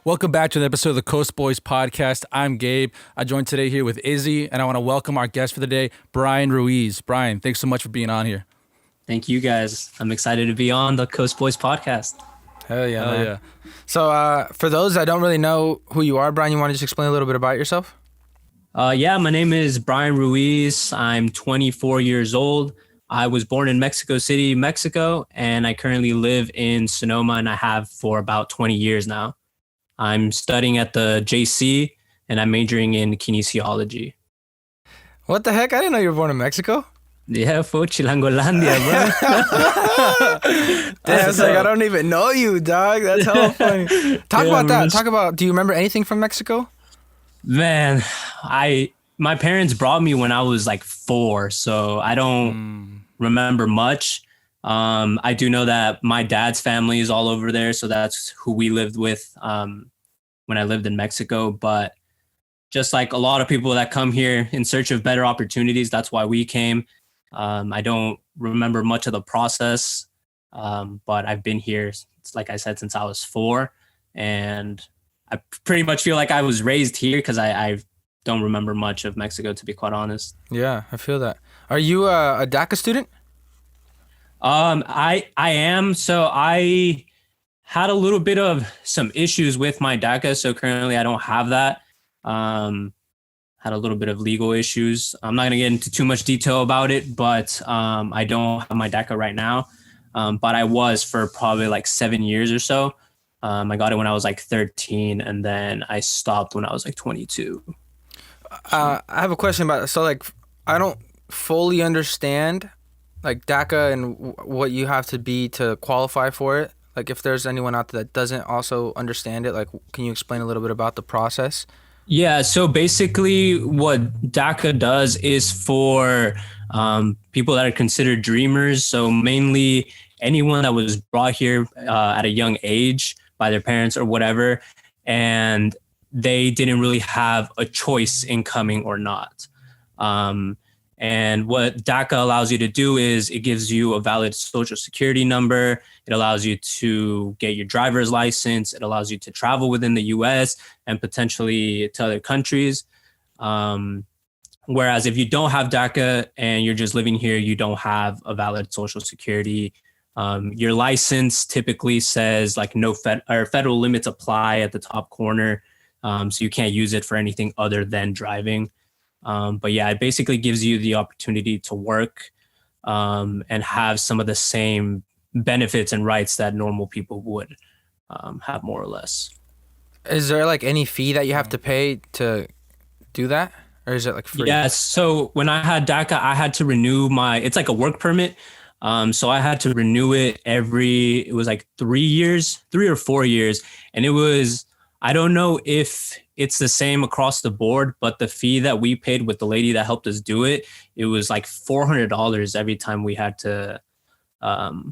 Welcome back to an episode of the Coast Boys podcast. I'm Gabe. I joined today here with Izzy, and I want to welcome our guest for the day, Bryan Ruiz. Bryan, thanks so much for being on here. Thank you, guys. I'm excited to be on the Coast Boys podcast. Hell yeah, man. Yeah. So for those that don't really know who you are, Bryan, you want to just explain a little bit about yourself? Yeah, my name is Bryan Ruiz. I'm 24 years old. I was born in Mexico City, Mexico, and I currently live in Sonoma, and I have for about 20 years now. I'm studying at the JC, and I'm majoring in kinesiology. What the heck? I didn't know you were born in Mexico. Yeah, for Chilangolandia, bro. Damn, I don't even know you, dog. That's hella funny. Talk about that. Do you remember anything from Mexico? Man, my parents brought me when I was like 4, so I don't remember much. I do know that my dad's family is all over there, so that's who we lived with when I lived in Mexico. But just like a lot of people that come here in search of better opportunities, that's why we came. I don't remember much of the process, but I've been here, like I said, since I was 4, and I pretty much feel like I was raised here because I don't remember much of Mexico, to be quite honest. Yeah, I feel that. Are you a Daca student? I am. So I had a little bit of some issues with my Daca. So currently I don't have that. Had a little bit of legal issues. I'm not going to get into too much detail about it, but I don't have my Daca right now. But I was for probably like 7 years or so. I got it when I was like 13, and then I stopped when I was like 22. I have a question about it. So like, I don't fully understand like Daca and what you have to be to qualify for it. Like if there's anyone out there that doesn't also understand it, like can you explain a little bit about the process? Yeah, so basically what Daca does is for people that are considered dreamers. So mainly anyone that was brought here at a young age by their parents or whatever, and they didn't really have a choice in coming or not. And what Daca allows you to do is it gives you a valid social security number. It allows you to get your driver's license. It allows you to travel within the U.S. and potentially to other countries. Whereas if you don't have Daca and you're just living here, you don't have a valid social security. Your license typically says like no federal limits apply at the top corner. So you can't use it for anything other than driving. But yeah, it basically gives you the opportunity to work and have some of the same benefits and rights that normal people would have, more or less. Is there like any fee that you have to pay to do that? Or is it like free? Yeah, so when I had Daca, I had to renew it's like a work permit. So I had to renew it it was like 3 or 4 years. And I don't know if it's the same across the board, but the fee that we paid with the lady that helped us do it, it was like $400 every time we had to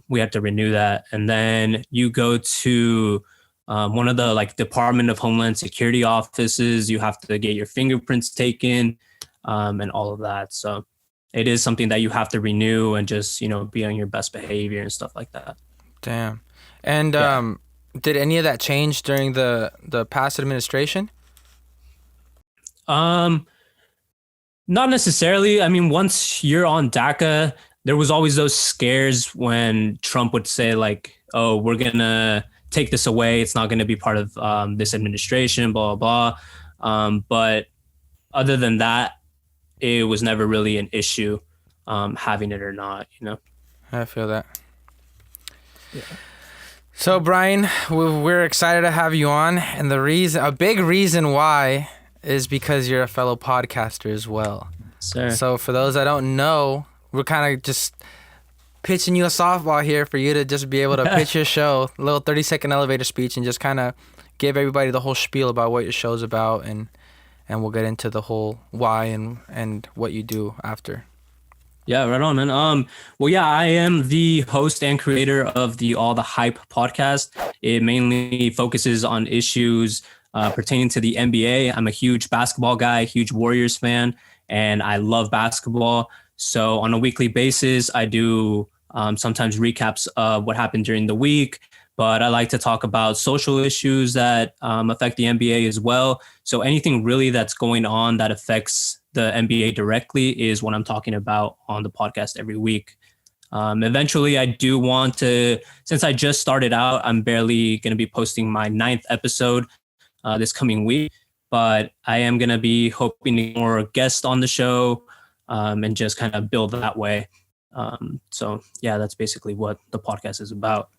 renew that. And then you go to one of the like Department of Homeland Security offices, you have to get your fingerprints taken and all of that. So it is something that you have to renew and just, be on your best behavior and stuff like that. Damn. And did any of that change during the past administration? Not necessarily. I mean, once you're on Daca, there was always those scares when Trump would say like, oh, we're going to take this away. It's not going to be part of this administration, blah, blah, blah. But other than that, it was never really an issue having it or not, I feel that. Yeah. So, Bryan, we're excited to have you on. And a big reason why is because you're a fellow podcaster as well. Sir. So for those that don't know, we're kind of just pitching you a softball here for you to just be able to pitch your show, a little 30-second elevator speech, and just kind of give everybody the whole spiel about what your show's about, and we'll get into the whole why and what you do after. Yeah, right on, man. Well, yeah, I am the host and creator of the All the Hype podcast. It mainly focuses on issues pertaining to the NBA. I'm a huge basketball guy, huge Warriors fan, and I love basketball. So on a weekly basis, I do sometimes recaps of what happened during the week, but I like to talk about social issues that affect the NBA as well. So anything really that's going on that affects the NBA directly is what I'm talking about on the podcast every week. Eventually, I do want to, since I just started out, I'm barely going to be posting my 9th episode this coming week, but I am going to be hoping to get more guests on the show and just kind of build that way. So yeah, that's basically what the podcast is about.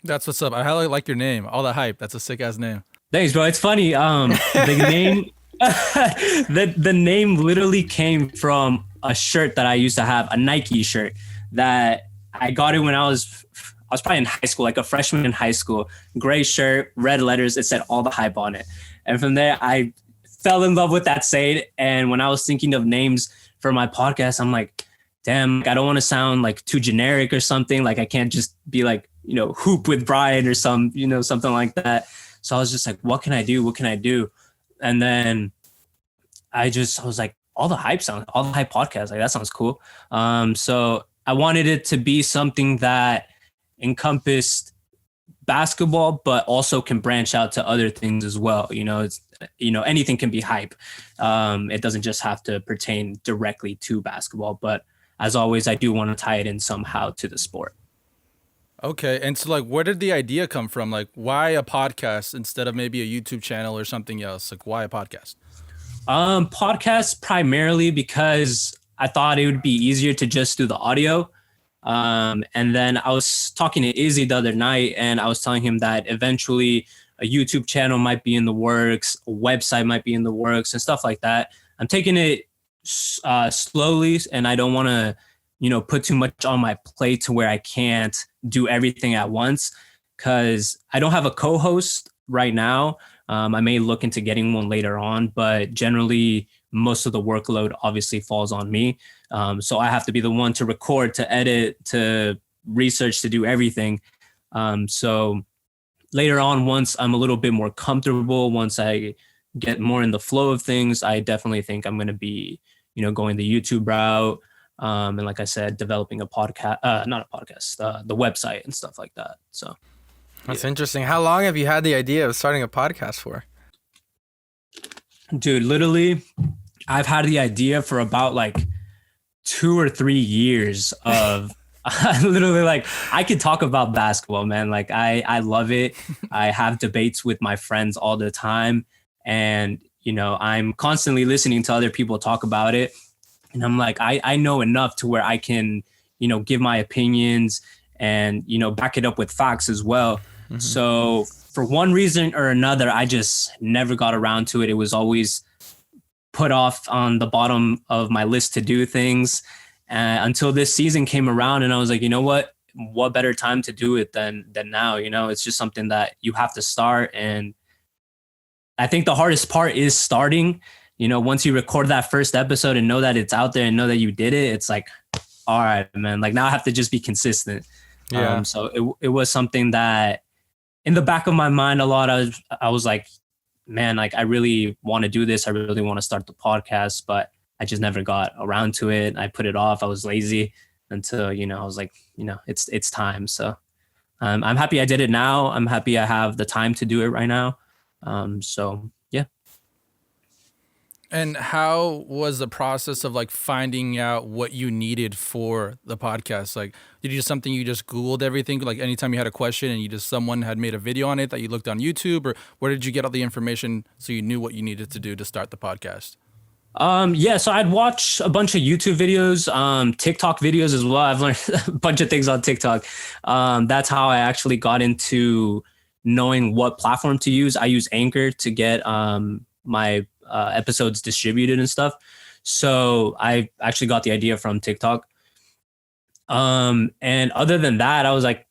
That's what's up. I highly like your name. All the hype. That's a sick ass name. Thanks, bro. It's funny. The name, the name literally came from a shirt that I used to have, a Nike shirt that I got it when I was probably in high school, like a freshman in high school. Gray shirt, red letters. It said all the hype on it. And from there, I fell in love with that saying. And when I was thinking of names for my podcast, I'm like, damn, I don't want to sound like too generic or something. Like I can't just be like, Hoop with Bryan or something like that. So I was just like, what can I do? What can I do? And then I was like, all the hype podcast, like that sounds cool. So I wanted it to be something that encompassed basketball, but also can branch out to other things as well. Anything can be hype. It doesn't just have to pertain directly to basketball, but as always, I do want to tie it in somehow to the sport. Okay. And so like, where did the idea come from? Like, why a podcast instead of maybe a YouTube channel or something else? Like, why a podcast? Podcasts primarily because I thought it would be easier to just do the audio. And then I was talking to Izzy the other night and I was telling him that eventually a YouTube channel might be in the works, a website might be in the works and stuff like that. I'm taking it slowly and I don't want to, put too much on my plate to where I can't do everything at once because I don't have a co-host right now. I may look into getting one later on, but generally most of the workload obviously falls on me. So I have to be the one to record, to edit, to research, to do everything. So later on, once I'm a little bit more comfortable, once I get more in the flow of things, I definitely think I'm going to be, going the YouTube route. And like I said, developing a podcast, not a podcast, the website and stuff like that. So that's interesting. How long have you had the idea of starting a podcast for? Dude, literally, I've had the idea for about like 2 or 3 years of literally like I could talk about basketball, man. Like I love it. I have debates with my friends all the time. And, I'm constantly listening to other people talk about it. And I'm like, I know enough to where I can, give my opinions and, back it up with facts as well. Mm-hmm. So for one reason or another, I just never got around to it. It was always put off on the bottom of my list to do things until this season came around. And I was like, you know what better time to do it than now? It's just something that you have to start. And I think the hardest part is starting. Once you record that first episode and know that it's out there and know that you did it, it's like, all right, man, like now I have to just be consistent. Yeah. So it was something that in the back of my mind a lot, I was like, man, like I really want to do this. I really want to start the podcast, but I just never got around to it. I put it off. I was lazy until, I was like, it's time. So I'm happy I did it now. I'm happy I have the time to do it right now. So yeah. And how was the process of like finding out what you needed for the podcast? Like, did you do something you just Googled everything? Like anytime you had a question and someone had made a video on it that you looked on YouTube, or where did you get all the information so you knew what you needed to do to start the podcast? Yeah, so I'd watch a bunch of YouTube videos, TikTok videos as well. I've learned a bunch of things on TikTok. That's how I actually got into knowing what platform to use. I use Anchor to get my episodes distributed and stuff. So I actually got the idea from TikTok. And other than that, I was like,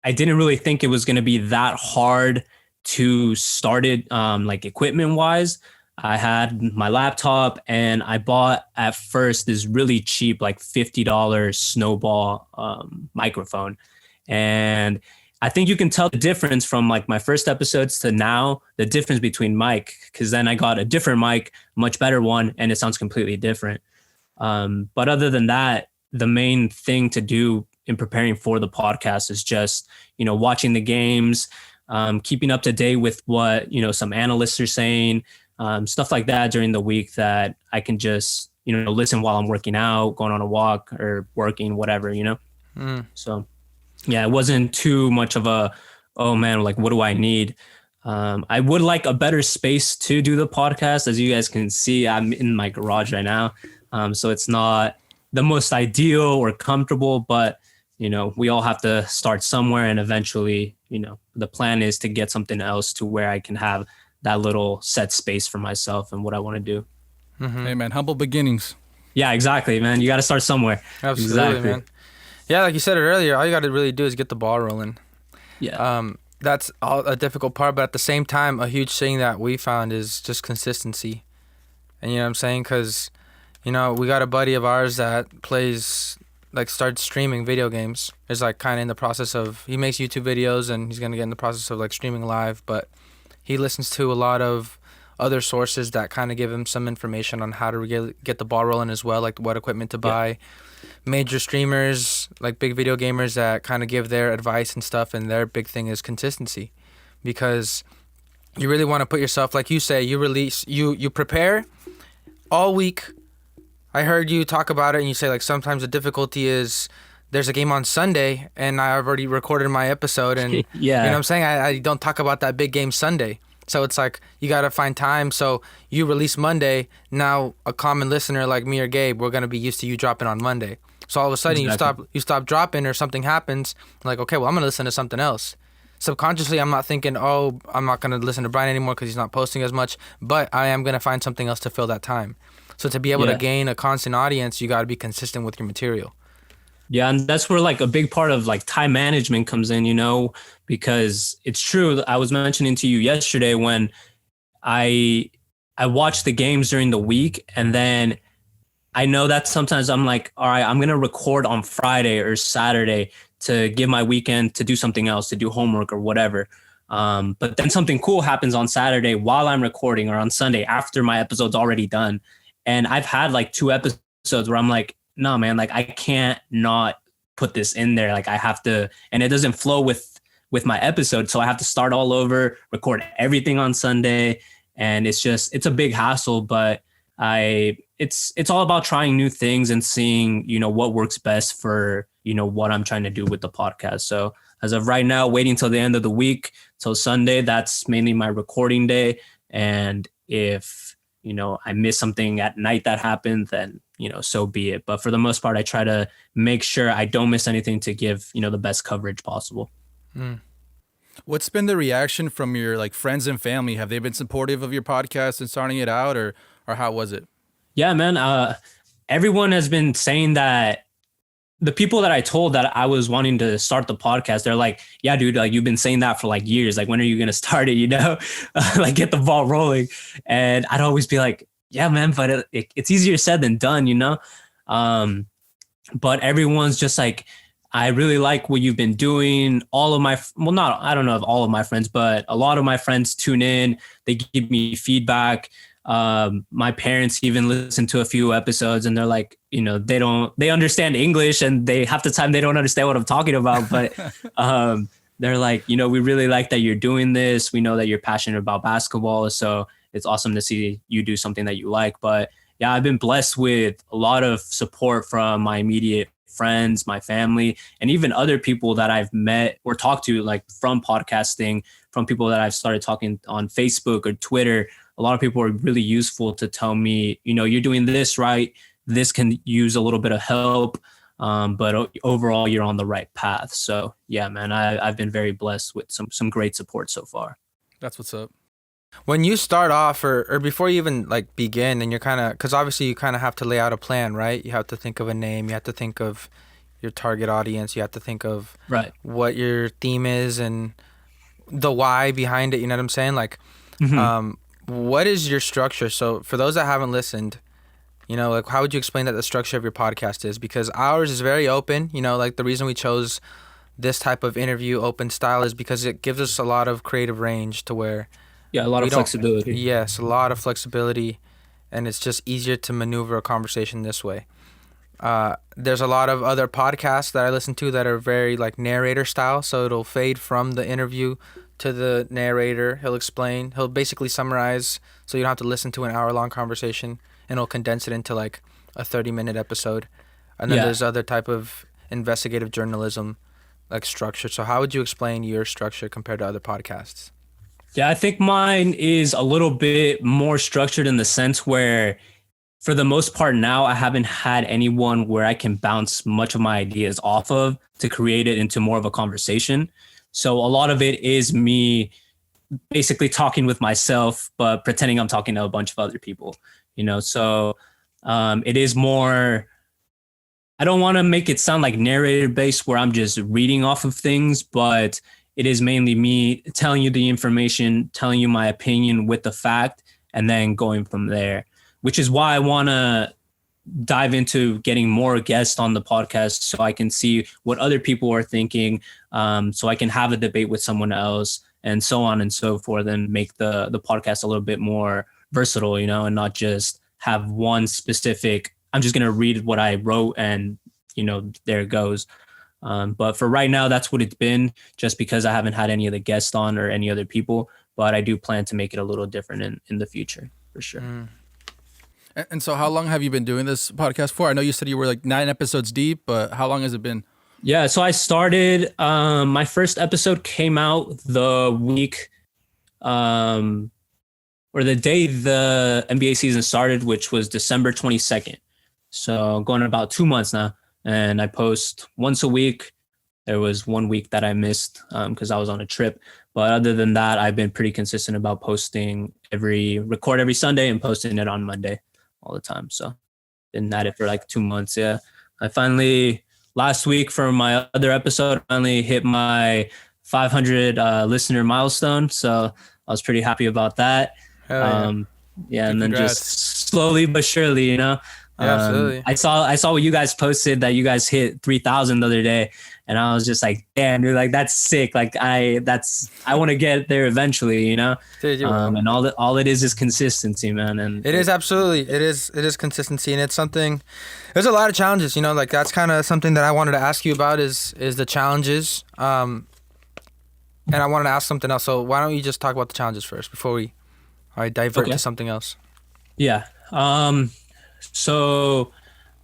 I didn't really think it was going to be that hard to start it, like equipment wise. I had my laptop and I bought at first this really cheap, like $50 Snowball microphone. And I think you can tell the difference from like my first episodes to now, the difference between mic, because then I got a different mic, much better one, and it sounds completely different. But other than that, the main thing to do in preparing for the podcast is just, watching the games, keeping up to date with what, some analysts are saying, stuff like that during the week that I can just, listen while I'm working out, going on a walk or working, whatever, So yeah, it wasn't too much of a, oh man, like, what do I need? I would like a better space to do the podcast. As you guys can see, I'm in my garage right now. So it's not the most ideal or comfortable, but, we all have to start somewhere, and eventually, the plan is to get something else to where I can have that little set space for myself and what I want to do. Mm-hmm. Hey man, humble beginnings. Yeah, exactly, man. You got to start somewhere. Absolutely, exactly. Man. Yeah, like you said it earlier, all you got to really do is get the ball rolling. Yeah. That's a difficult part, but at the same time, a huge thing that we found is just consistency. And you know what I'm saying? Because, we got a buddy of ours that starts streaming video games. Is like kind of in the process of, he makes YouTube videos and he's going to get in the process of like streaming live, but he listens to a lot of other sources that kind of give him some information on how to get the ball rolling as well, like what equipment to buy. Major streamers, like big video gamers that kind of give their advice and stuff, and their big thing is consistency, because you really want to put yourself, like you say, you prepare all week. I heard you talk about it and you say like sometimes the difficulty is there's a game on Sunday and I've already recorded my episode, and yeah. You know what I'm saying? I don't talk about that big game Sunday. So it's like you got to find time. So you release Monday. Now a common listener like me or Gabe, we're going to be used to you dropping on Monday. So all of a sudden you stop dropping, or something happens. I'm like, okay, well, I'm going to listen to something else. Subconsciously, I'm not thinking, oh, I'm not going to listen to Bryan anymore because he's not posting as much, but I am going to find something else to fill that time. So to be able to gain a constant audience, you got to be consistent with your material. Yeah, and that's where like a big part of like time management comes in, because it's true. I was mentioning to you yesterday when I watch the games during the week, and then I know that sometimes I'm like, all right, I'm going to record on Friday or Saturday to give my weekend to do something else, to do homework or whatever. But then something cool happens on Saturday while I'm recording, or on Sunday after my episode's already done. And I've had like 2 episodes where I'm like, no, man, like I can't not put this in there. Like I have to, and it doesn't flow with my episode. So I have to start all over, record everything on Sunday. And it's a big hassle, but it's all about trying new things and seeing, what works best for, what I'm trying to do with the podcast. So as of right now, waiting till the end of the week, till Sunday, that's mainly my recording day. And if, I miss something at night that happened, then, so be it. But for the most part, I try to make sure I don't miss anything to give, the best coverage possible. What's been the reaction from your like friends and family? Have they been supportive of your podcast and starting it out, or how was it? Yeah, man. Everyone has been saying that. The people that I told that I was wanting to start the podcast, they're like, yeah, dude, like you've been saying that for like years. Like, when are you going to start it? Like get the ball rolling. And I'd always be like, yeah, man, but it's easier said than done, But everyone's just like, I really like what you've been doing. I don't know if all of my friends, but a lot of my friends tune in. They give me feedback. My parents even listen to a few episodes, and they're like, they understand English, and half the time they don't understand what I'm talking about, but they're like, we really like that you're doing this. We know that you're passionate about basketball, so it's awesome to see you do something that you like. But yeah, I've been blessed with a lot of support from my immediate friends, my family, and even other people that I've met or talked to, like from podcasting, from people that I've started talking on Facebook or Twitter. A lot of people are really useful to tell me, you're doing this right. This can use a little bit of help. But overall, you're on the right path. So yeah, man, I've been very blessed with some great support so far. That's what's up. When you start off or before you even like begin, and you're because obviously you kind of have to lay out a plan, right? You have to think of a name. You have to think of your target audience. You have to think of what your theme is and the why behind it. You know what I'm saying? Like, what is your structure? So for those that haven't listened, like how would you explain that the structure of your podcast is? Because ours is very open. Like the reason we chose this type of interview open style is because it gives us a lot of creative range to where a lot of flexibility. Yes, a lot of flexibility, and it's just easier to maneuver a conversation this way. There's a lot of other podcasts that I listen to that are very like narrator style, so it'll fade from the interview to the narrator. He'll basically summarize, so you don't have to listen to an hour-long conversation, and he'll condense it into like a 30-minute episode. And then there's other type of investigative journalism like structure. So how would you explain your structure compared to other podcasts? Yeah, I think mine is a little bit more structured in the sense where, for the most part now, I haven't had anyone where I can bounce much of my ideas off of to create it into more of a conversation. So a lot of it is me basically talking with myself, but pretending I'm talking to a bunch of other people, So it is more, I don't want to make it sound like narrator based where I'm just reading off of things, but it is mainly me telling you the information, telling you my opinion with the fact, and then going from there, which is why I want to dive into getting more guests on the podcast so I can see what other people are thinking, so I can have a debate with someone else and so on and so forth, and make the podcast a little bit more versatile, and not just have one specific, I'm just going to read what I wrote and, there it goes. But for right now, that's what it's been, just because I haven't had any of the guests on or any other people, but I do plan to make it a little different in the future for sure. Mm. And so how long have you been doing this podcast for? I know you said you were like 9 episodes deep, but how long has it been? Yeah, so I started, my first episode came out the week, or the day the NBA season started, which was December 22nd. So going about 2 months now, and I post once a week. There was 1 week that I missed because I was on a trip. But other than that, I've been pretty consistent about record every Sunday and posting it on Monday all the time. So been at it for like 2 months. Yeah. I finally, last week for my other episode, finally hit my 500 listener milestone. So I was pretty happy about that. And then just slowly but surely, Yeah, absolutely. I saw what you guys posted that you guys hit 3,000 the other day, and I was just like, damn, dude, like that's sick. Like I want to get there eventually, Dude, and all it is consistency, man. And it is absolutely, it is consistency, and it's something, there's a lot of challenges, like that's kind of something that I wanted to ask you about is the challenges. And I wanted to ask something else. So why don't you just talk about the challenges first before we divert to something else? Yeah. So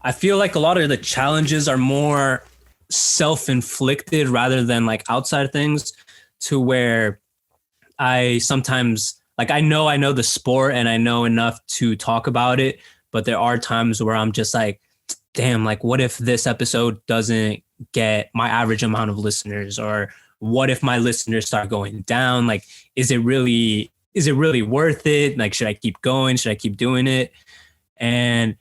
I feel like a lot of the challenges are more self-inflicted rather than like outside things, to where I sometimes, like, I know the sport and I know enough to talk about it, but there are times where I'm just like, damn, like what if this episode doesn't get my average amount of listeners, or what if my listeners start going down? Like, is it really worth it? Like, should I keep going? Should I keep doing it? And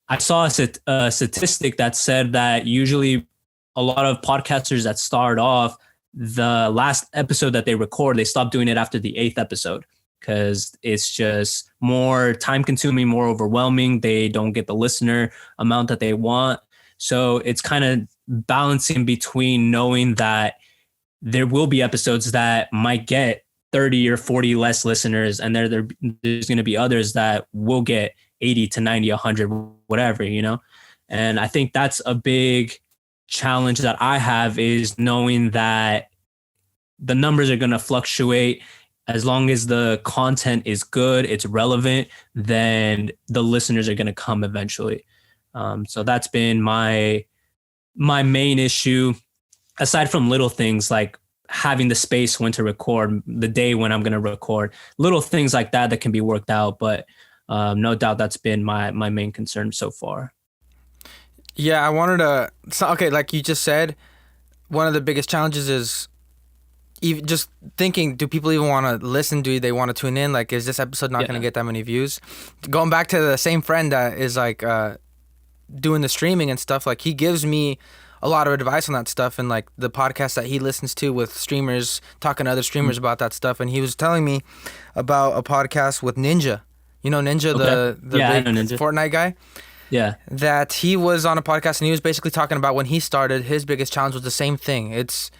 I saw a statistic that said that usually a lot of podcasters that start off, the last episode that they record, they stop doing it after the 8th episode because it's just more time consuming, more overwhelming. They don't get the listener amount that they want. So it's kind of balancing between knowing that there will be episodes that might get 30 or 40 less listeners, and there's going to be others that will get 80 to 90, 100, whatever, And I think that's a big challenge that I have, is knowing that the numbers are going to fluctuate. As long as the content is good, it's relevant, then the listeners are going to come eventually. So that's been my main issue, aside from little things like having the space when to record, the day when I'm going to record, little things like that can be worked out. But no doubt that's been my main concern so far. Yeah, I wanted to, like you just said, one of the biggest challenges is even just thinking, do people even want to listen? Do they want to tune in? Like, is this episode not going to get that many views? Going back to the same friend that is like doing the streaming and stuff, like he gives me a lot of advice on that stuff, and like the podcast that he listens to with streamers, talking to other streamers about that stuff. And he was telling me about a podcast with Ninja. Ninja, the big Ninja. Fortnite guy? Yeah. That he was on a podcast and he was basically talking about when he started, his biggest challenge was the same thing. It's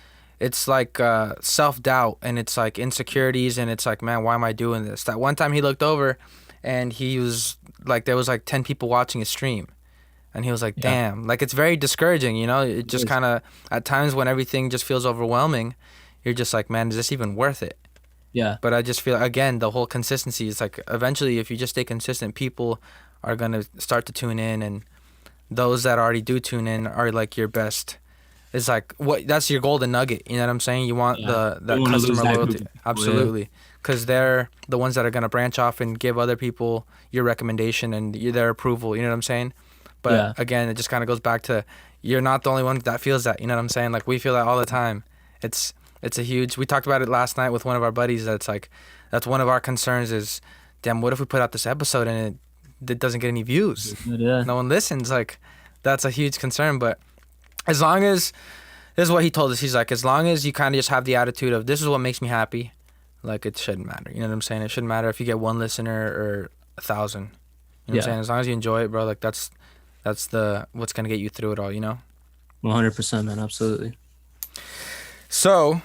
like self-doubt, and it's like insecurities, and it's like, man, why am I doing this? That one time he looked over and he was like, there was like 10 people watching his stream. And he was like, Yeah. damn, like it's very discouraging, you know? It just is. kind of, at times when everything just feels overwhelming, you're just like, man, is this even worth it? Yeah. But I just feel, again, the whole consistency is like, eventually, if you just stay consistent, people are going to start to tune in. And those that already do tune in are like your best. It's like, that's your golden nugget. You know what I'm saying? You want Yeah. that Don't wanna lose customer that group loyalty. of people, yeah. Absolutely. Because they're the ones that are going to branch off and give other people your recommendation and their approval. You know what I'm saying? But Yeah. again, it just kind of goes back to, you're not the only one that feels that. You know what I'm saying? Like, we feel that all the time. It's a huge, we talked about it last night with one of our buddies. That's like, that's one of our concerns is, damn, what if we put out this episode and it doesn't get any views? Yeah. No one listens. Like, that's a huge concern. But as long as, this is what he told us. He's like, as long as you kind of just have the attitude of, this is what makes me happy, like, it shouldn't matter. You know what I'm saying? It shouldn't matter if you get one listener or 1,000. You know what I'm saying? As long as you enjoy it, bro, like, that's what's going to get you through it all, you know? 100%, man. Absolutely. So,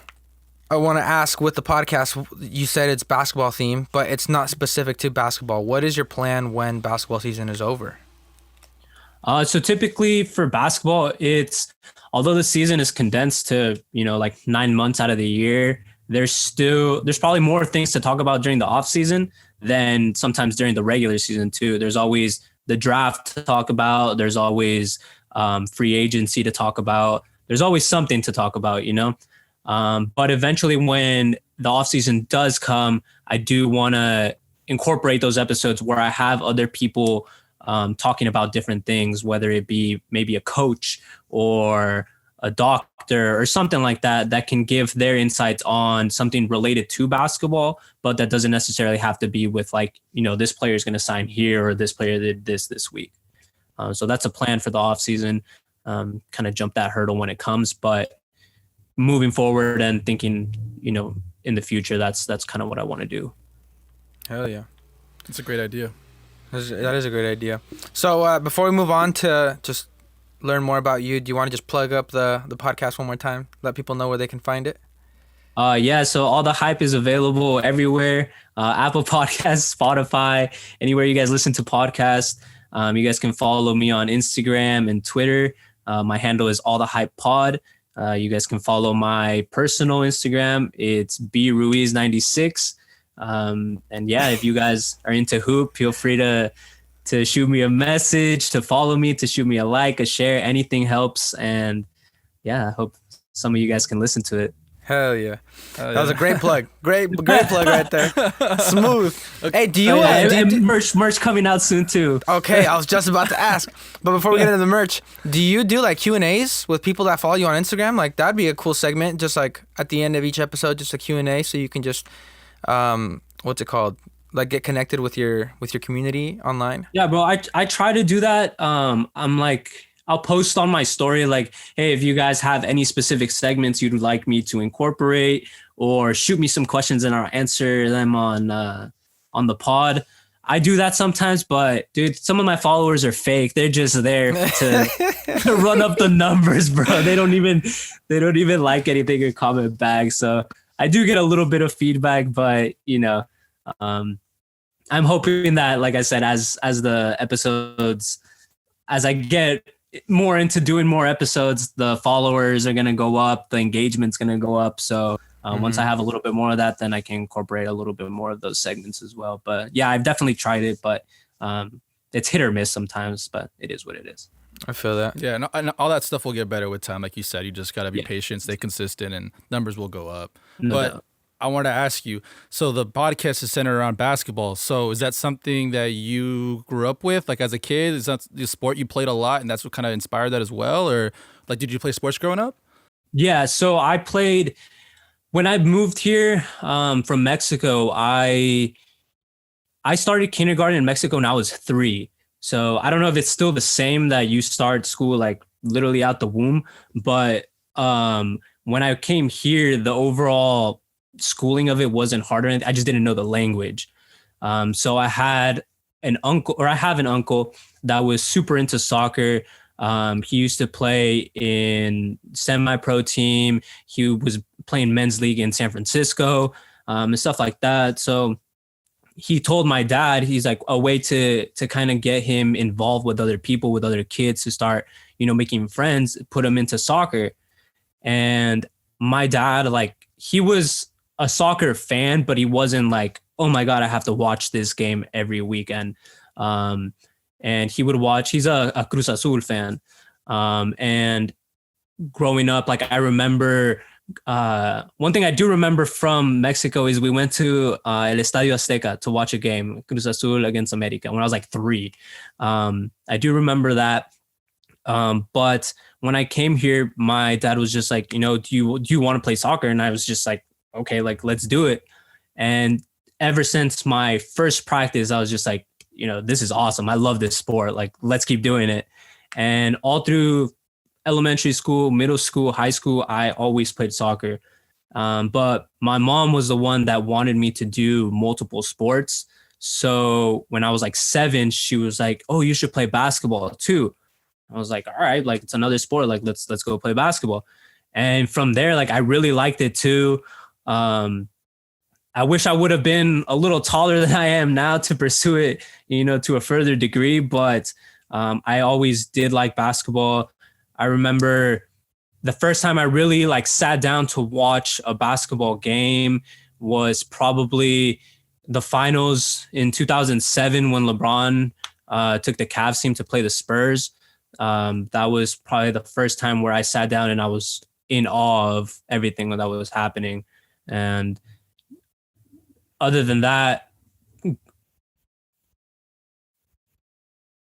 I want to ask, with the podcast, you said it's basketball theme, but it's not specific to basketball. What is your plan when basketball season is over? So typically for basketball, although the season is condensed to, like 9 months out of the year, there's probably more things to talk about during the off season than sometimes during the regular season too. There's always the draft to talk about. There's always free agency to talk about. There's always something to talk about, but eventually when the off season does come, I do want to incorporate those episodes where I have other people talking about different things, whether it be maybe a coach or a doctor or something like that can give their insights on something related to basketball, but that doesn't necessarily have to be with like, this player is going to sign here or this player did this week. So that's a plan for the off season, kind of jump that hurdle when it comes, but moving forward and thinking, in the future, that's kind of what I want to do. Hell yeah. It's a great idea. That is a great idea. So before we move on to just learn more about you, do you want to just plug up the podcast one more time? Let people know where they can find it? Yeah, so All the Hype is available everywhere. Apple Podcasts, Spotify, anywhere you guys listen to podcasts. You guys can follow me on Instagram and Twitter. My handle is All the Hype Pod. You guys can follow my personal Instagram. It's bruiz96. And yeah, if you guys are into hoop, feel free to shoot me a message, to follow me, to shoot me a like, a share, anything helps. And yeah, I hope some of you guys can listen to it. Hell yeah. That was a great plug. Great plug right there. Smooth. Hey, do you... merch coming out soon too. Okay, I was just about to ask. But before we get into the merch, do you do like Q&As with people that follow you on Instagram? Like, that'd be a cool segment, just like at the end of each episode, just a Q&A, so you can just... what's it called? Like, get connected with your community online? Yeah, bro. I try to do that. I'm like, I'll post on my story like, hey, if you guys have any specific segments you'd like me to incorporate, or shoot me some questions and I'll answer them on the pod. I do that sometimes, but dude, some of my followers are fake. They're just there to run up the numbers, bro. They don't even like anything or comment back. So I do get a little bit of feedback, but I'm hoping that, like I said, as the episodes, as I get more into doing more episodes, the followers are going to go up, the engagement's going to go up. So once I have a little bit more of that, then I can incorporate a little bit more of those segments as well. But yeah, I've definitely tried it, but it's hit or miss sometimes, but it is what it is. I feel that. Yeah, and all that stuff will get better with time. Like you said, you just got to be patient, stay consistent, and numbers will go up. But I want to ask you, so the podcast is centered around basketball. So is that something that you grew up with, like as a kid? Is that the sport you played a lot, and that's what kind of inspired that as well? Or like, did you play sports growing up? Yeah, so I played, when I moved here from Mexico, I started kindergarten in Mexico when I was 3. So I don't know if it's still the same that you start school like literally out the womb, but when I came here, the overall schooling of it wasn't harder. I just didn't know the language. So I had an uncle, or I have an uncle that was super into soccer. He used to play in semi-pro team. He was playing men's league in San Francisco, and stuff like that. So he told my dad, he's like, a way to kind of get him involved with other people, with other kids, to start, making friends, put him into soccer. And my dad, like, he was a soccer fan, but he wasn't like, oh my God, I have to watch this game every weekend. And he would watch, he's a Cruz Azul fan. And growing up, like, I remember, one thing I do remember from Mexico is we went to El Estadio Azteca to watch a game, Cruz Azul against America, when I was like 3. I do remember that. But when I came here, my dad was just like, do you want to play soccer? And I was just like, okay, like, let's do it. And ever since my first practice, I was just like, this is awesome. I love this sport. Like, let's keep doing it. And all through elementary school, middle school, high school, I always played soccer. But my mom was the one that wanted me to do multiple sports. So when I was like 7, she was like, oh, you should play basketball too. I was like, all right, like, it's another sport. Like, let's go play basketball. And from there, like, I really liked it too. I wish I would have been a little taller than I am now to pursue it, to a further degree. But I always did like basketball. I remember the first time I really like sat down to watch a basketball game was probably the finals in 2007 when LeBron took the Cavs team to play the Spurs. That was probably the first time where I sat down and I was in awe of everything that was happening. And other than that,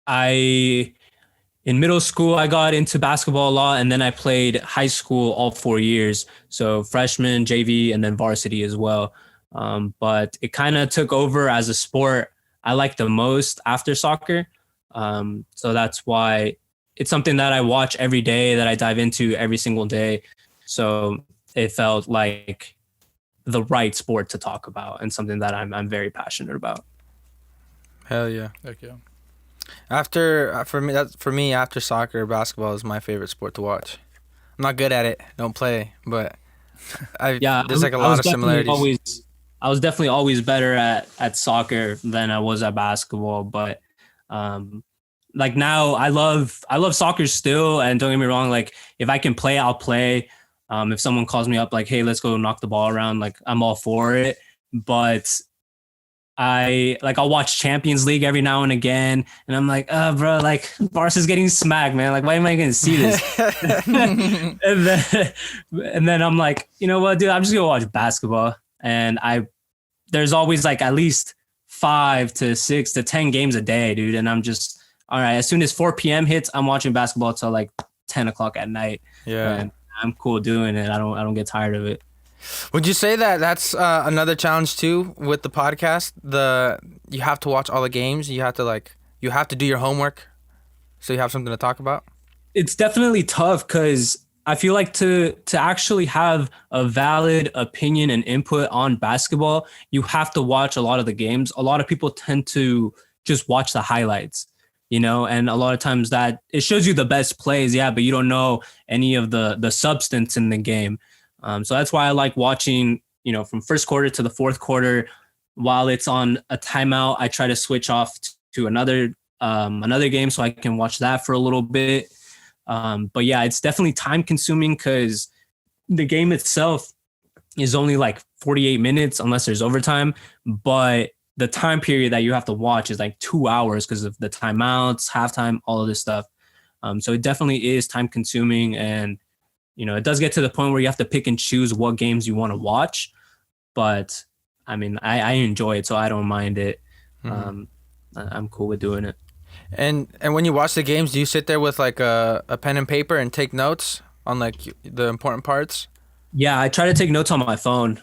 in middle school, I got into basketball a lot, and then I played high school all 4 years. So freshman, JV, and then varsity as well. But it kind of took over as a sport I like the most after soccer. So that's why it's something that I watch every day, that I dive into every single day. So it felt like the right sport to talk about, and something that I'm very passionate about. Hell yeah. Heck yeah. For me, after soccer, basketball is my favorite sport to watch. I'm not good at it, don't play, but there's like a lot of similarities. I was definitely always better at soccer than I was at basketball, but like now I love soccer still. And don't get me wrong, like, if I can play, I'll play. If someone calls me up like, hey, let's go knock the ball around, like, I'm all for it. But I'll watch Champions League every now and again, and I'm like, bro, like, Barca's getting smacked, man. Like, why am I going to see this? and then I'm like, you know what, dude, I'm just going to watch basketball. And there's always like at least 5 to 6 to 10 games a day, dude. And I'm just, all right, as soon as 4 p.m. hits, I'm watching basketball till like 10 o'clock at night. Yeah. And I'm cool doing it. I don't get tired of it. Would you say that that's another challenge too with the podcast? You have to watch all the games. You have to do your homework, so you have something to talk about. It's definitely tough because I feel like to actually have a valid opinion and input on basketball, you have to watch a lot of the games. A lot of people tend to just watch the highlights, and a lot of times that it shows you the best plays, yeah, but you don't know any of the substance in the game. So that's why I like watching, from first quarter to the fourth quarter. While it's on a timeout, I try to switch off to another game so I can watch that for a little bit. But yeah, it's definitely time consuming because the game itself is only like 48 minutes unless there's overtime. But the time period that you have to watch is like 2 hours because of the timeouts, halftime, all of this stuff. So it definitely is time consuming, and it does get to the point where you have to pick and choose what games you want to watch. But I mean, I enjoy it, so I don't mind it. I'm cool with doing it. And when you watch the games, do you sit there with like a pen and paper and take notes on like the important parts? Yeah, I try to take notes on my phone.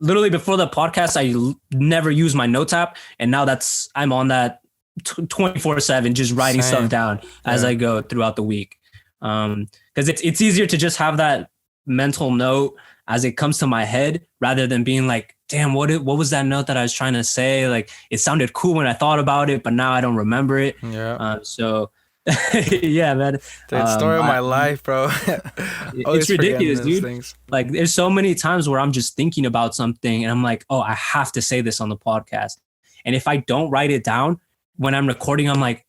Literally before the podcast, I never use my notes app, and now I'm on that 24/7, just writing stuff down as I go throughout the week. Because it's easier to just have that mental note as it comes to my head rather than being like, damn, what was that note that I was trying to say? Like, it sounded cool when I thought about it, but now I don't remember it. Yeah. So Yeah, man. Dude, story of my life, bro. It's ridiculous, dude. Things. Like there's so many times where I'm just thinking about something and I'm like, oh, I have to say this on the podcast. And if I don't write it down when I'm recording, I'm like,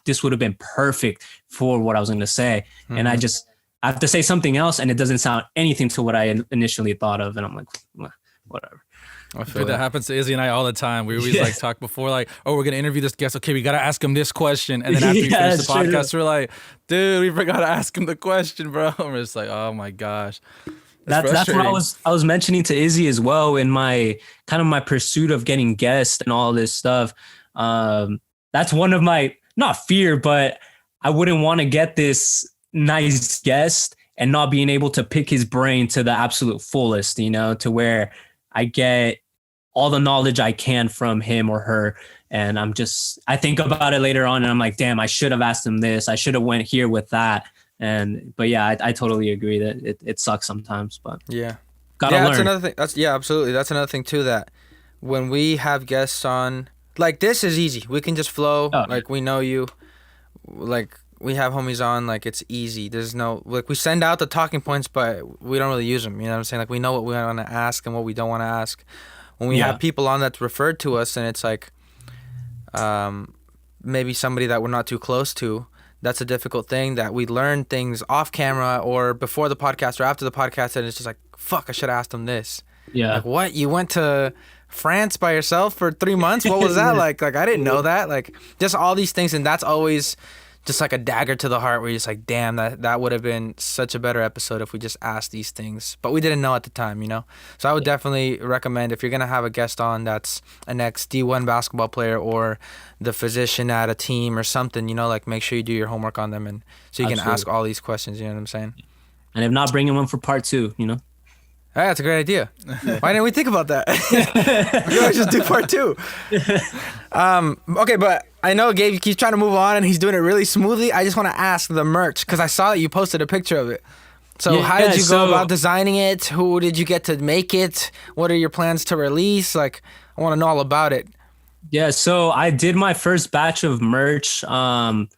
this would have been perfect for what I was going to say. Mm-hmm. And I have to say something else and it doesn't sound anything to what I initially thought of. And I'm like, whatever. Dude, that happens to Izzy and I all the time. We always like talk before, like, oh, we're gonna interview this guest. Okay, we gotta ask him this question, and then after we finish the podcast, we're like, dude, we forgot to ask him the question, bro. We're just like, oh my gosh. That's what I was mentioning to Izzy as well in my kind of my pursuit of getting guests and all this stuff. That's one of my not fear, but I wouldn't want to get this nice guest and not being able to pick his brain to the absolute fullest, you know, to where I get all the knowledge I can from him or her. And I think about it later on and I'm like, damn, I should have asked him this. I should have went here with that. But yeah, I totally agree that it sucks sometimes, but yeah. Gotta learn. That's another thing. Absolutely. That's another thing too, that when we have guests on, like this is easy. We can just flow. Like we know you, like we have homies on, like it's easy. There's no, like we send out the talking points, but we don't really use them. You know what I'm saying? Like we know what we want to ask and what we don't want to ask. When we have people on that's referred to us and it's like maybe somebody that we're not too close to, that's a difficult thing, that we learn things off camera or before the podcast or after the podcast and it's just like, fuck, I should have asked them this. Yeah. Like, what? You went to France by yourself for 3 months? What was that like? Like, I didn't know that. Like, just all these things. And that's always just like a dagger to the heart where you're just like, damn, that would have been such a better episode if we just asked these things. But we didn't know at the time, you know? So I would definitely recommend, if you're going to have a guest on that's an ex-D1 basketball player or the physician at a team or something, you know, like make sure you do your homework on them and so you can ask all these questions, you know what I'm saying? And if not, bring him on for part 2, you know? Hey, that's a great idea. Why didn't we think about that? You always just do part 2. Okay, but I know Gabe keeps trying to move on and he's doing it really smoothly. I just want to ask the merch because I saw that you posted a picture of it. So how did you go about designing it? Who did you get to make it? What are your plans to release? Like, I want to know all about it. Yeah, so I did my first batch of merch. Probably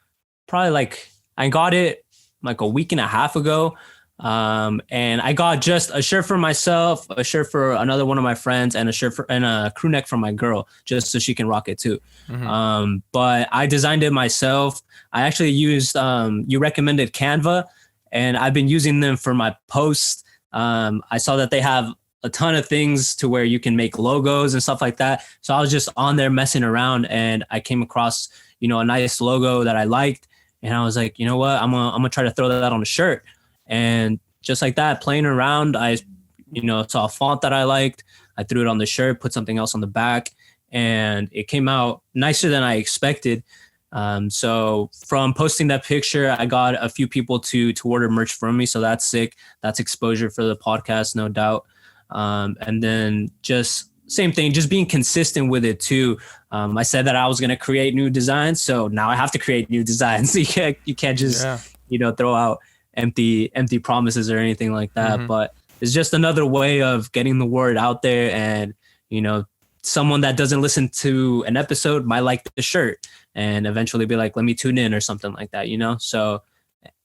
like I got it like a week and a half ago. And I got just a shirt for myself, a shirt for another one of my friends, and a crew neck for my girl, just so she can rock it too. Mm-hmm. But I designed it myself. I actually used you recommended Canva, and I've been using them for my posts. I saw that they have a ton of things to where you can make logos and stuff like that. So I was just on there messing around, and I came across, you know, a nice logo that I liked, and I was like, you know what, I'm gonna try to throw that on a shirt. And just like that, playing around, I, you know, saw a font that I liked. I threw it on the shirt, put something else on the back, and it came out nicer than I expected. So from posting that picture, I got a few people to order merch from me. So that's sick. That's exposure for the podcast, no doubt. And then just same thing, just being consistent with it too. I said that I was going to create new designs. So now I have to create new designs. You can't just, you know, throw out empty promises or anything like that. Mm-hmm. But it's just another way of getting the word out there. And, you know, someone that doesn't listen to an episode might like the shirt and eventually be like, let me tune in or something like that, you know? So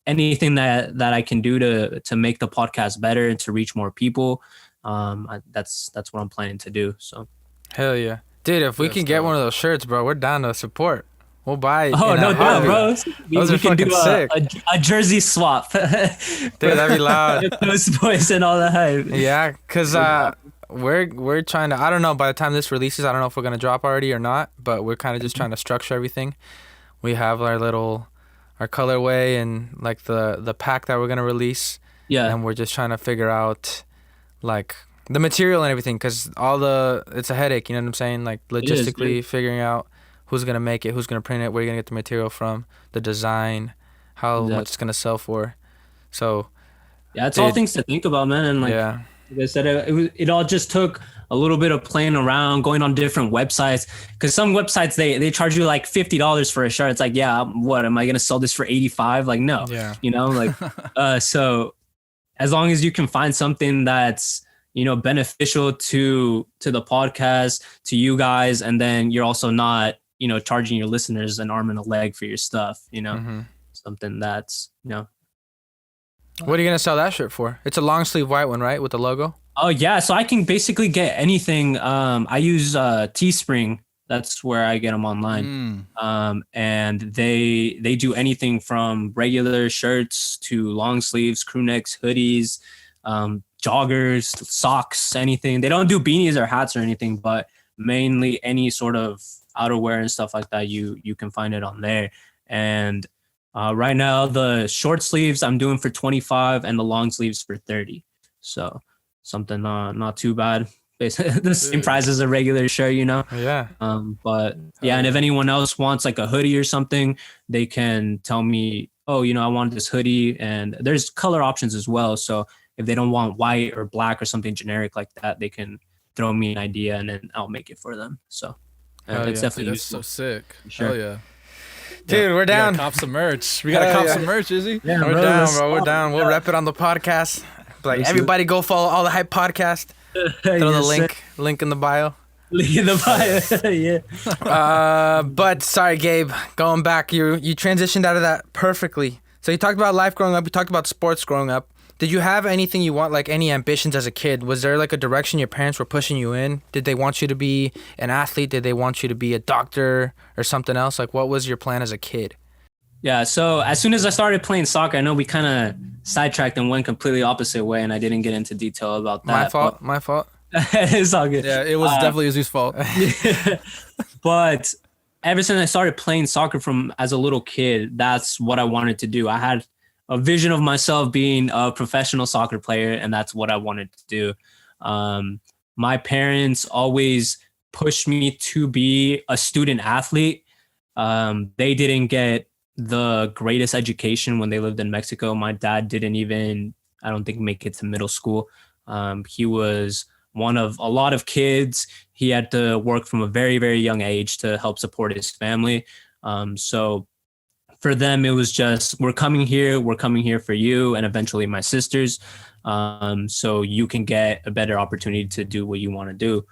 anything that I can do to make the podcast better and to reach more people, that's what I'm planning to do. So hell yeah, dude, if we can get one of those shirts, bro, we're down to support. We'll buy it. Oh, no doubt, bro. We can do a jersey swap. Dude, that'd be loud. Those boys and all that hype. Yeah, because we're trying to, I don't know, by the time this releases, I don't know if we're going to drop already or not, but we're kind of just trying to structure everything. We have our colorway and like the pack that we're going to release. Yeah. And we're just trying to figure out like the material and everything, because it's a headache, you know what I'm saying? Like logistically figuring out who's going to make it, who's going to print it, where you're going to get the material from, the design, how much it's going to sell for. So, yeah, it's all things to think about, man. And like I said, it all just took a little bit of playing around, going on different websites, because some websites, they charge you like $50 for a shirt. It's like, yeah, what, am I going to sell this for $85? Like, no, you know, like, so as long as you can find something that's, you know, beneficial to the podcast, to you guys, and then you're also not, charging your listeners an arm and a leg for your stuff, Mm-hmm. something that's, What are you gonna sell that shirt for? It's a long sleeve white one, right, with the logo? Oh yeah, so I can basically get anything. I use Teespring. That's where I get them online. And they do anything from regular shirts to long sleeves, crew necks, hoodies, joggers, socks, anything. They don't do beanies or hats or anything, but mainly any sort of outerwear and stuff like that. You can find it on there. And right now the short sleeves I'm doing for 25 and the long sleeves for 30. So something not too bad. Basically the same price as a regular shirt, Yeah. But yeah, and if anyone else wants like a hoodie or something, they can tell me, oh, I want this hoodie, and there's color options as well. So if they don't want white or black or something generic like that, they can throw me an idea and then I'll make it for them. So it's definitely Dude, that's useful. so sick. Sure. Hell yeah. Dude, we're down. We gotta cop some merch. We gotta cop some merch, Izzy. Yeah, We're bro, down, let's bro. We're stop. down. We'll rep it on the podcast. Like, Let's do everybody go follow All the Hype podcast. Throw the link in the bio. Link in the bio. Yeah. But sorry, Gabe, going back, you transitioned out of that perfectly. So you talked about life growing up. You talked about sports growing up. Did you have anything you want, like any ambitions as a kid? Was there like a direction your parents were pushing you in? Did they want you to be an athlete? Did they want you to be a doctor or something else? Like, what was your plan as a kid? Yeah, so as soon as I started playing soccer, I know we kind of sidetracked and went completely opposite way, and I didn't get into detail about that. My fault. It's all good. Yeah, it was definitely Izzy's fault. But ever since I started playing soccer from as a little kid, that's what I wanted to do. I had a vision of myself being a professional soccer player, and that's what I wanted to do. My parents always pushed me to be a student athlete. They didn't get the greatest education when they lived in Mexico. My dad didn't even, I don't think, make it to middle school. He was one of a lot of kids. He had to work from a very, very young age to help support his family. So for them, it was just, we're coming here for you and eventually my sisters. So you can get a better opportunity to do what you want to do.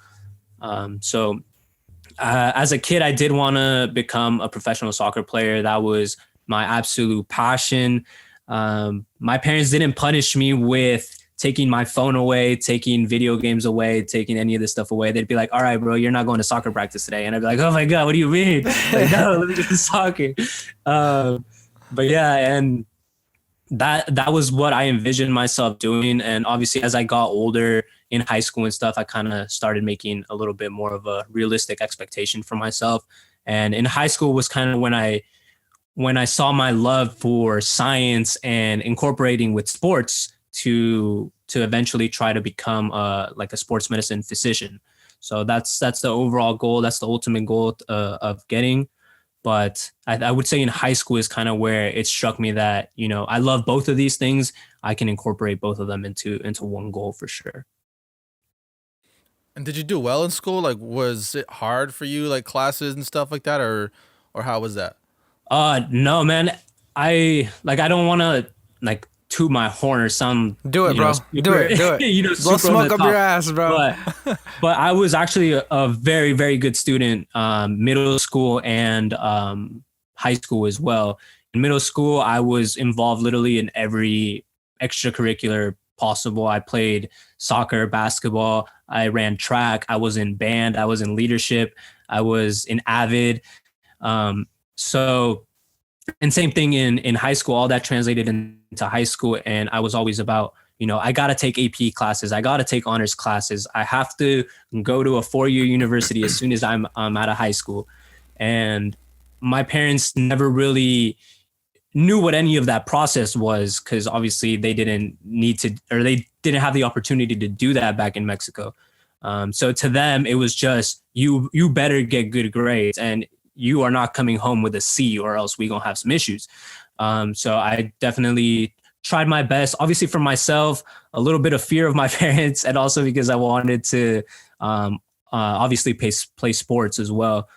As a kid, I did want to become a professional soccer player. That was my absolute passion. My parents didn't punish me with taking my phone away, taking video games away, taking any of this stuff away. They'd be like, all right, bro, you're not going to soccer practice today. And I'd be like, oh my God, what do you mean? Like, no, let me get to soccer. But yeah, and that was what I envisioned myself doing. And obviously, as I got older in high school and stuff, I kind of started making a little bit more of a realistic expectation for myself. And in high school was kind of when I saw my love for science and incorporating with sports to eventually try to become like a sports medicine physician. So that's the overall goal. That's the ultimate goal of getting. But I would say in high school is kind of where it struck me that, I love both of these things. I can incorporate both of them into one goal for sure. And did you do well in school? Like, was it hard for you, like classes and stuff like that, or how was that? No, man. I don't want to like toot my horn or sound. Do it, bro. Super, do it. Blow smoke up your ass, bro. But I was actually a very, very good student, middle school and high school as well. In middle school, I was involved literally in every extracurricular possible. I played soccer, basketball. I ran track. I was in band. I was in leadership. I was in Avid. And same thing in high school, all that translated into high school. And I was always about, I got to take AP classes. I got to take honors classes. I have to go to a 4-year university as soon as I'm out of high school. And my parents never really knew what any of that process was, because obviously they didn't need to, or they didn't have the opportunity to do that back in Mexico. So to them, it was just, you better get good grades and you are not coming home with a C or else we gonna have some issues. So I definitely tried my best, obviously for myself, a little bit of fear of my parents, and also because I wanted to obviously play sports as well.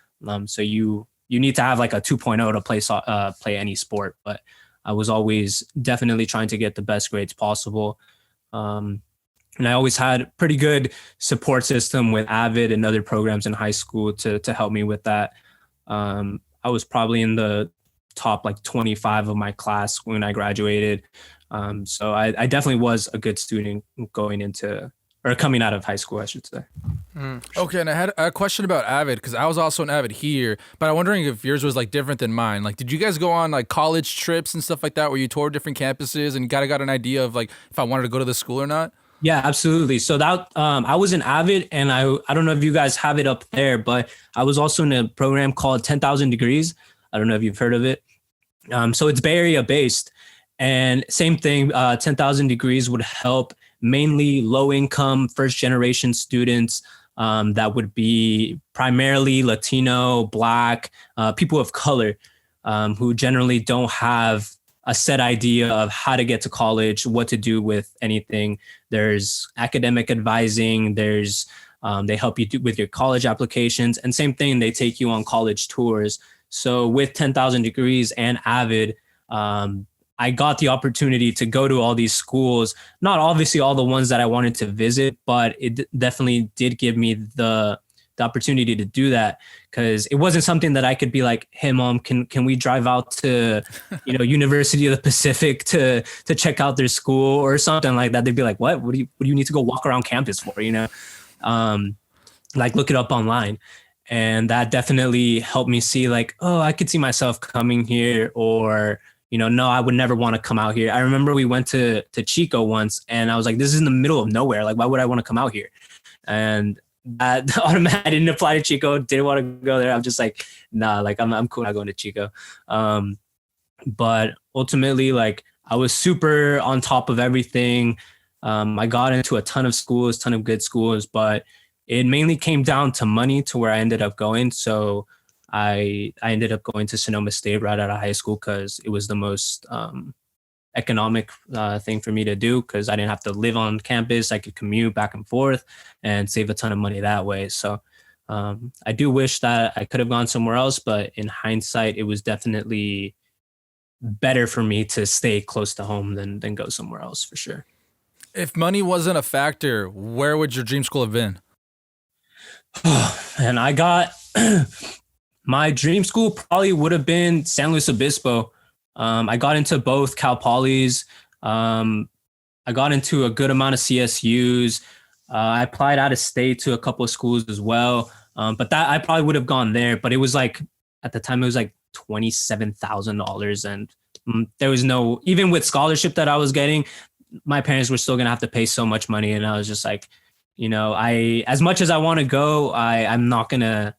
So you need to have like a 2.0 to play any sport, but I was always definitely trying to get the best grades possible. And I always had a pretty good support system with Avid and other programs in high school to help me with that. I was probably in the top like 25 of my class when I graduated. So I definitely was a good student going into or coming out of high school, I should say. Okay, and I had a question about Avid because I was also an Avid here, but I'm wondering if yours was like different than mine. Like, did you guys go on like college trips and stuff like that where you toured different campuses and got an idea of like if I wanted to go to the school or not? Yeah, absolutely. So that I was an Avid, and I don't know if you guys have it up there, but I was also in a program called 10,000 Degrees. I don't know if you've heard of it. So it's Bay Area based, and same thing. 10,000 Degrees would help mainly low income first generation students. That would be primarily Latino, Black, people of color, who generally don't have a set idea of how to get to college, what to do with anything. There's academic advising. There's they help you with your college applications, and same thing, they take you on college tours. So with 10,000 Degrees and Avid, I got the opportunity to go to all these schools, not obviously all the ones that I wanted to visit, but it definitely did give me the opportunity to do that, because it wasn't something that I could be like, hey mom, can we drive out to, University of the Pacific to check out their school or something like that. They'd be like, what do you need to go walk around campus for? Like look it up online. And that definitely helped me see like, oh, I could see myself coming here, or, no, I would never want to come out here. I remember we went to Chico once, and I was like, this is in the middle of nowhere. Like, why would I want to come out here? And that automatically didn't apply to Chico. Didn't want to go there. I'm just like, nah, like I'm cool not going to Chico. But ultimately, like I was super on top of everything. I got into a ton of good schools, but it mainly came down to money to where I ended up going. So I ended up going to Sonoma State right out of high school because it was the most economic thing for me to do, because I didn't have to live on campus. I could commute back and forth and save a ton of money that way. So I do wish that I could have gone somewhere else, but in hindsight, it was definitely better for me to stay close to home than go somewhere else, for sure. If money wasn't a factor, where would your dream school have been? And I got my dream school probably would have been San Luis Obispo. I got into both Cal Polys. I got into a good amount of CSUs. I applied out of state to a couple of schools as well. But that I probably would have gone there. But it was like, at the time, it was like $27,000. And there was no, even with scholarship that I was getting, my parents were still going to have to pay so much money. And I was just like, as much as I want to go, I'm not going to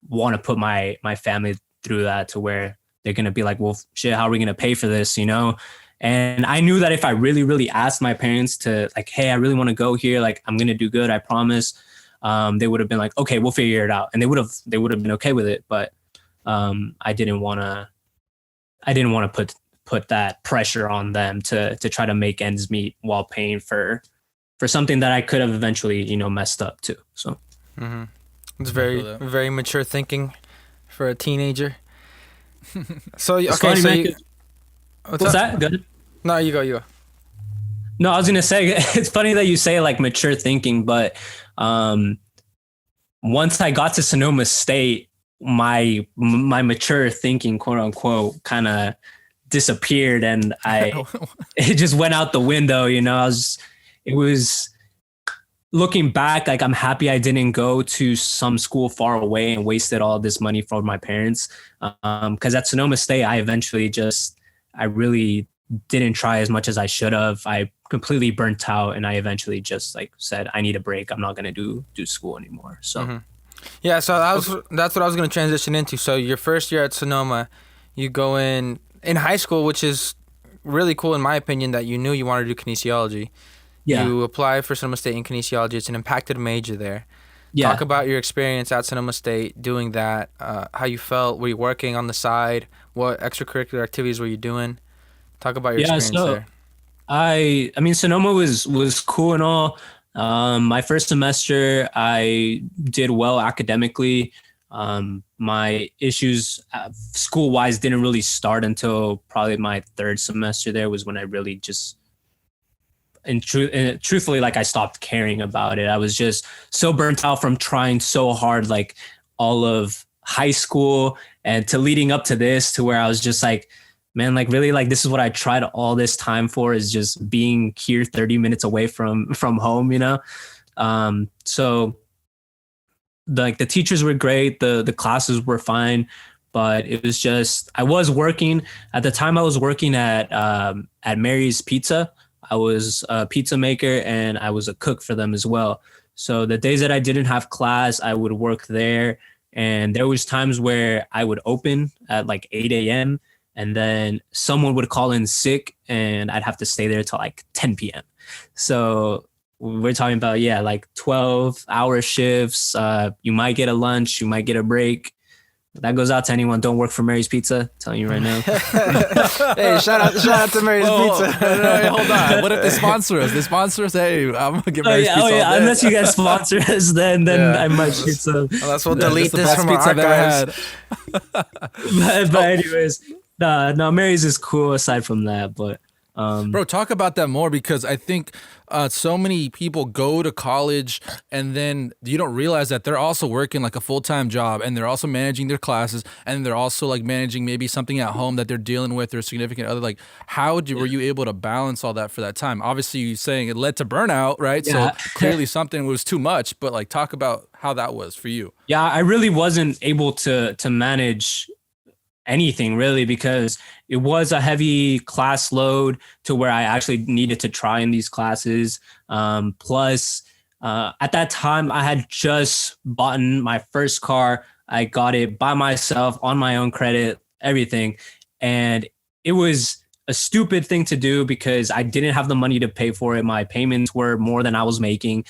want to put my family through that to where they're going to be like, well, shit, how are we going to pay for this? And I knew that if I really, really asked my parents to like, hey, I really want to go here. Like, I'm going to do good. I promise. They would have been like, okay, we'll figure it out. And they would have been okay with it. But I didn't want to put that pressure on them to try to make ends meet while paying for something that I could have eventually, messed up too. So it's very, very mature thinking for a teenager. So okay, what's that? Good. No, you go. No, I was gonna say it's funny that you say like mature thinking, but once I got to Sonoma State, my mature thinking, quote unquote, kind of disappeared, and it just went out the window. It was looking back, like I'm happy I didn't go to some school far away and wasted all this money from my parents. Because at Sonoma State, I really didn't try as much as I should have. I completely burnt out, and I eventually just like said, I need a break. I'm not going to do school anymore. So, yeah. So that's what I was going to transition into. So your first year at Sonoma, you go in high school, which is really cool in my opinion, that you knew you wanted to do kinesiology. Yeah. You apply for Sonoma State in kinesiology. It's an impacted major there. Yeah. Talk about your experience at Sonoma State doing that, how you felt. Were you working on the side? What extracurricular activities were you doing? Talk about your experience there. I mean, Sonoma was cool and all. My first semester, I did well academically. My issues school-wise didn't really start until probably my third semester there was when I really just... And truthfully, like I stopped caring about it. I was just so burnt out from trying so hard, like all of high school and to leading up to this, to where I was just like, man, like really, like this is what I tried all this time for, is just being here 30 minutes away from home, you know? So like the teachers were great. The classes were fine, but it was just, I was working at the time. I was working at Mary's Pizza. I was a pizza maker and I was a cook for them as well. So the days that I didn't have class, I would work there. And there was times where I would open at like 8 a.m. and then someone would call in sick and I'd have to stay there till like 10 p.m. So we're talking about, yeah, like 12-hour shifts. You might get a lunch, you might get a break. That goes out to anyone. Don't work for Mary's Pizza. Telling you right now. Hey, shout out to Mary's Pizza. No, hold on. What if they sponsor us? They sponsor us. Hey, I'm gonna get Mary's Pizza. Oh yeah. Unless you guys sponsor us, then I might shoot some. Unless we'll delete this from our archives. but anyways, no, Mary's is cool aside from that. But bro, talk about that more, because I think so many people go to college and then you don't realize that they're also working like a full-time job, and they're also managing their classes, and they're also like managing maybe something at home that they're dealing with, or significant other. Like, were you able to balance all that for that time? Obviously, you're saying it led to burnout, right? Yeah. So clearly something was too much, but like talk about how that was for you. Yeah, I really wasn't able to manage anything really, because it was a heavy class load to where I actually needed to try in these classes. Plus, at that time, I had just bought my first car. I got it by myself on my own credit, everything. And it was a stupid thing to do because I didn't have the money to pay for it. My payments were more than I was making.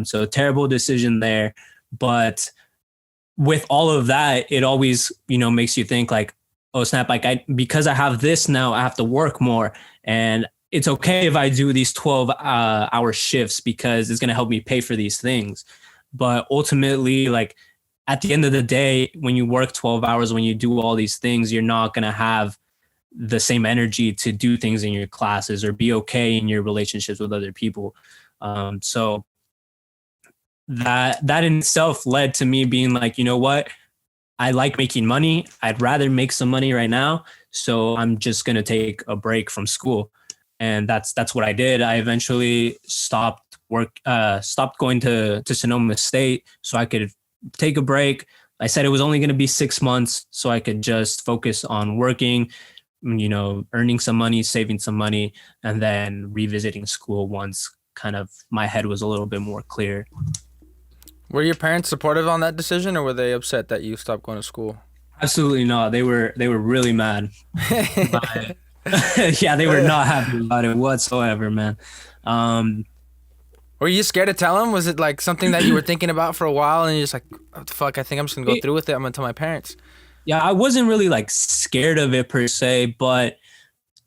So terrible decision there. But with all of that, it always, makes you think like, oh snap, like because I have this now, I have to work more. And it's okay if I do these 12-hour shifts because it's going to help me pay for these things. But ultimately, like at the end of the day, when you work 12 hours, when you do all these things, you're not going to have the same energy to do things in your classes or be okay in your relationships with other people. So that in itself led to me being like, you know what? I like making money. I'd rather make some money right now. So I'm just going to take a break from school. And that's what I did. I eventually stopped going to Sonoma State so I could take a break. I said it was only going to be 6 months so I could just focus on working, earning some money, saving some money, and then revisiting school once kind of my head was a little bit more clear. Were your parents supportive on that decision, or were they upset that you stopped going to school? Absolutely not. They were really mad. Yeah, they were not happy about it whatsoever, man. Were you scared to tell them? Was it like something that you were thinking about for a while and you're just like, oh, fuck, I think I'm just gonna go through with it. I'm gonna tell my parents. Yeah, I wasn't really like scared of it per se, but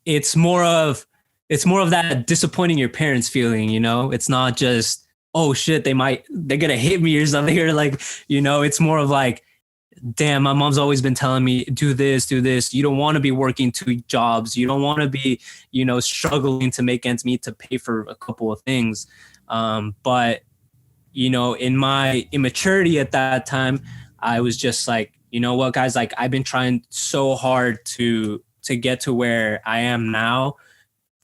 it's more of that disappointing your parents feeling, It's not just, oh shit, they're gonna hit me or something, or like, it's more of like, damn, my mom's always been telling me, do this. You don't want to be working 2 jobs. You don't want to be, struggling to make ends meet to pay for a couple of things. But, in my immaturity at that time, I was just like, you know what, guys, like I've been trying so hard to get to where I am now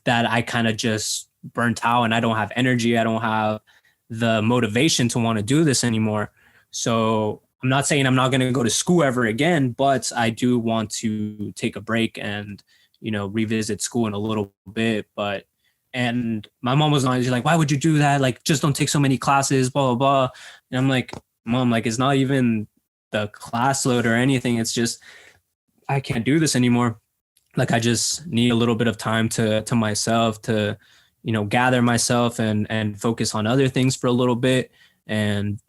that I kind of just burnt out and I don't have energy. I don't have the motivation to want to do this anymore. So I'm not saying I'm not going to go to school ever again, but I do want to take a break and, revisit school in a little bit. And my mom was always like, why would you do that? Like, just don't take so many classes, blah, blah, blah. And I'm like, Mom, like, it's not even the class load or anything. It's just, I can't do this anymore. Like, I just need a little bit of time to myself to, gather myself and focus on other things for a little bit. And,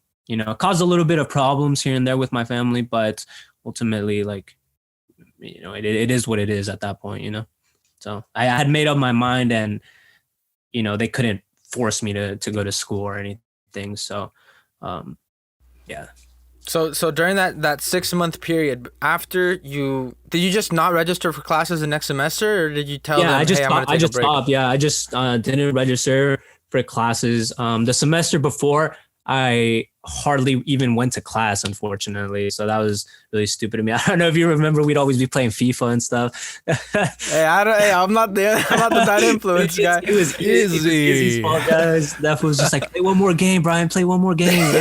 caused a little bit of problems here and there with my family, but ultimately, like, it is what it is at that point, So I had made up my mind and, they couldn't force me to go to school or anything. So, yeah. So during that 6-month period, after did you just not register for classes the next semester, or did you tell them, I just hey, I'm gonna take a break? stopped. Yeah, I just didn't register for classes. The semester before, I hardly even went to class, unfortunately. So that was really stupid of me. I don't know if you remember, we'd always be playing FIFA and stuff. Hey, I'm not the that influence guy. It was Izzy's fault, guys. That was just like, play one more game, Bryan. Play one more game.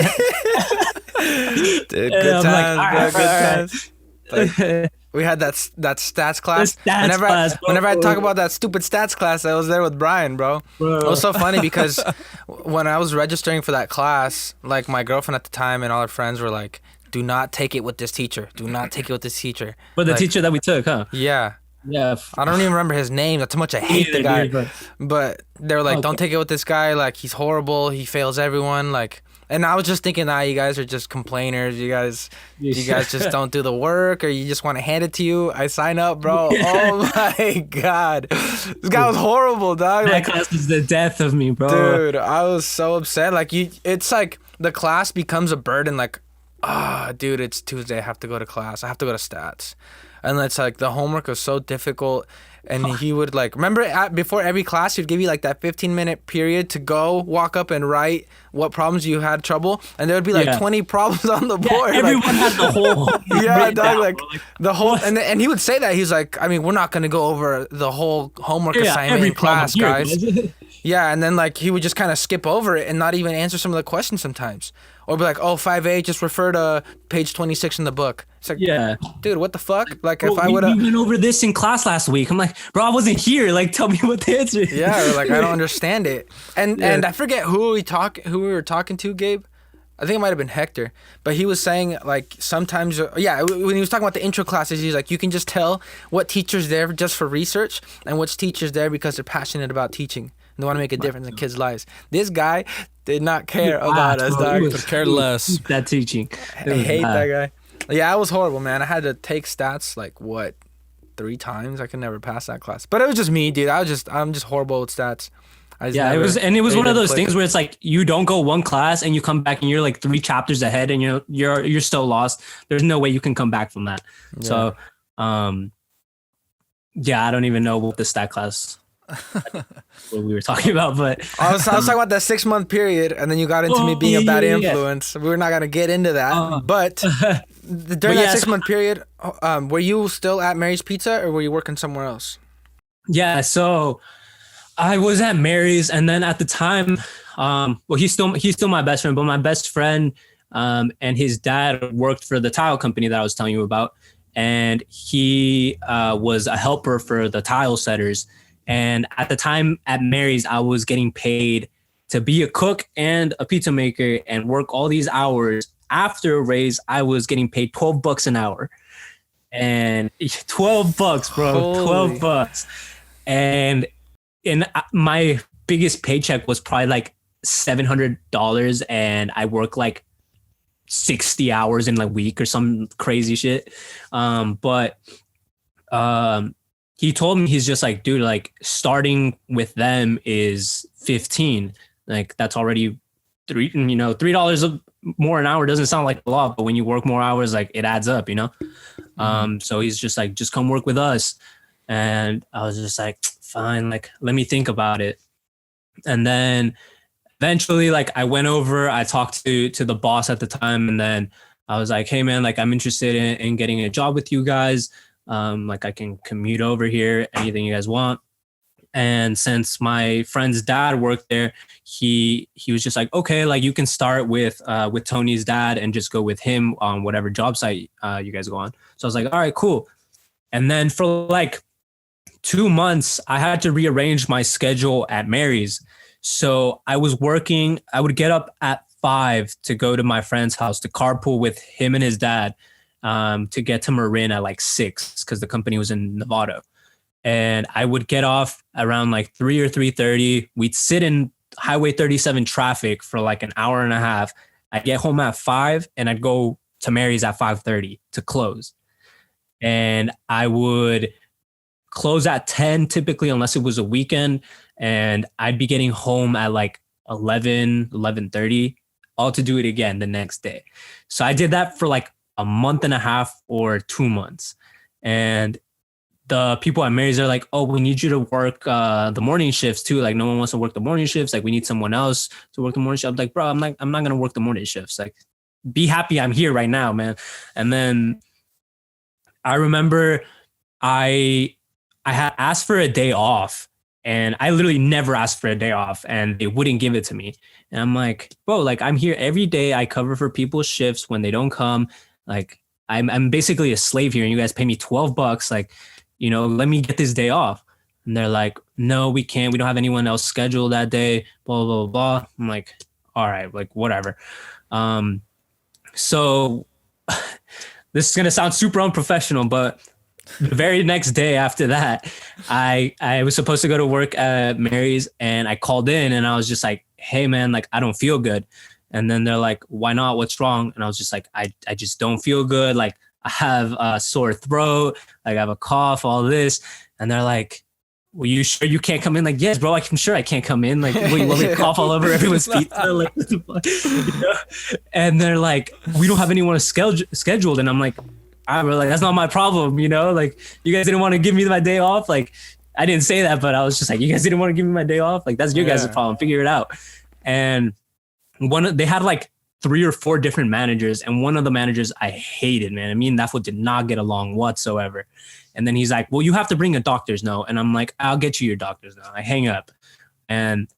Dude, good times, bro. Good times. Like, we had that stats class. Whenever I talk about that stupid stats class, I was there with Bryan, bro. It was so funny because when I was registering for that class, like my girlfriend at the time and all her friends were like, "Do not take it with this teacher. Do not take it with this teacher." But the teacher that we took, huh? Yeah. Yeah. I don't even remember his name. That's how much I hate the guy. But they were like, "Don't take it with this guy. Like, he's horrible. He fails everyone." Like. And I was just thinking, you guys are just complainers. You guys just don't do the work, or you just want to hand it to you. I sign up, bro. Oh my God, this guy was horrible, dog. That class was the death of me, bro. Dude, I was so upset. Like it's like the class becomes a burden. Like, dude, it's Tuesday. I have to go to class. I have to go to stats, and it's like the homework was so difficult. And he would like, remember before every class, he'd give you like that 15-minute period to go walk up and write what problems you had trouble. And there would be like 20 problems on the board. Everyone had the whole. Yeah, dog, like the whole. And he would say that. He's like, I mean, we're not going to go over the whole homework assignment in class, guys. Yeah, and then like he would just kind of skip over it and not even answer some of the questions sometimes. Or be like, 5A, just refer to page 26 in the book. It's like, dude, what the fuck? Like, bro, if I would have... We went over this in class last week. I'm like, bro, I wasn't here. Like, tell me what the answer is. Yeah, like, I don't understand it. And I forget who we were talking to, Gabe. I think it might have been Hector. But he was saying, like, sometimes... when he was talking about the intro classes, he's like, you can just tell what teacher's there just for research and which teacher's there because they're passionate about teaching. And they want to make a difference in kids' lives. This guy did not care about us, dog. Could care less. That teaching. I hate that guy. Yeah, it was horrible, man. I had to take stats like 3 times. I could never pass that class. But it was just me, dude. I'm just horrible with stats. It was one of those things where it's like you don't go one class and you come back and you're like 3 chapters ahead and you're still lost. There's no way you can come back from that. Yeah. So, I don't even know what the stat class. What we were talking about, but I was talking about that 6-month period, and then you got into me being a bad influence. We're not gonna get into that, but during that 6-month period, were you still at Mary's Pizza, or were you working somewhere else? Yeah, so I was at Mary's, and then at the time, he's still my best friend, but my best friend and his dad worked for the tile company that I was telling you about, and he was a helper for the tile setters. And at the time at Mary's, I was getting paid to be a cook and a pizza maker and work all these hours. After a raise, I was getting paid $12 an hour. And $12, bro, Holy. $12. And my biggest paycheck was probably like $700. And I work like 60 hours in a week or some crazy shit. He told me, he's just like, dude, like starting with them is 15. Like that's already $3 more an hour doesn't sound like a lot, but when you work more hours, like it adds up, So he's just like, just come work with us. And I was just like, fine, like, let me think about it. And then eventually, like I went over, I talked to the boss at the time. And then I was like, hey man, like I'm interested in getting a job with you guys. Like I can commute over here, anything you guys want. And since my friend's dad worked there, he was just like, okay, like you can start with Tony's dad and just go with him on whatever job site you guys go on. So I was like, all right, cool. And then for like 2 months, I had to rearrange my schedule at Mary's. So I was working, I would get up at 5 to go to my friend's house to carpool with him and his dad. To get to Marin at like 6 because the company was in Nevada. And I would get off around like 3 or 3:30. We'd sit in Highway 37 traffic for like an hour and a half. I'd get home at 5 and I'd go to Mary's at 5:30 to close. And I would close at 10 typically, unless it was a weekend. And I'd be getting home at like 11:30, all to do it again the next day. So I did that for like a month and a half or 2 months. And the people at Mary's are like, oh, we need you to work the morning shifts too. Like no one wants to work the morning shifts. Like we need someone else to work the morning shift. I'm like, bro, I'm not gonna work the morning shifts. Like, be happy I'm here right now, man. And then I remember I had asked for a day off, and I literally never asked for a day off, and they wouldn't give it to me. And I'm like, bro, like I'm here every day. I cover for people's shifts when they don't come. Like I'm basically a slave here, and you guys pay me $12. Like, you know, let me get this day off. And they're like, no, we can't. We don't have anyone else scheduled that day. Blah blah blah blah. I'm like, all right, like whatever. So this is gonna sound super unprofessional, but the very next day after that, I was supposed to go to work at Mary's, and I called in and I was just like, hey man, like I don't feel good. And then they're like, why not? What's wrong? And I was just like, I just don't feel good. Like I have a sore throat, like I have a cough, all this. And they're like, well, you sure you can't come in? Like, yes, bro, I'm sure I can't come in. Like, what, you want me to cough all over everyone's pizza? Like, you know? And they're like, we don't have anyone scheduled. And I'm like, that's not my problem, you know? Like, you guys didn't want to give me my day off. Like, I didn't say that, but I was just like, you guys didn't want to give me my day off. Like, that's your guys' problem. Figure it out. And they had like 3 or 4 different managers, and one of the managers I hated, man. Me and that fool did not get along whatsoever. And then he's like, well, you have to bring a doctor's note. And I'm like, I'll get you your doctor's note. I hang up. And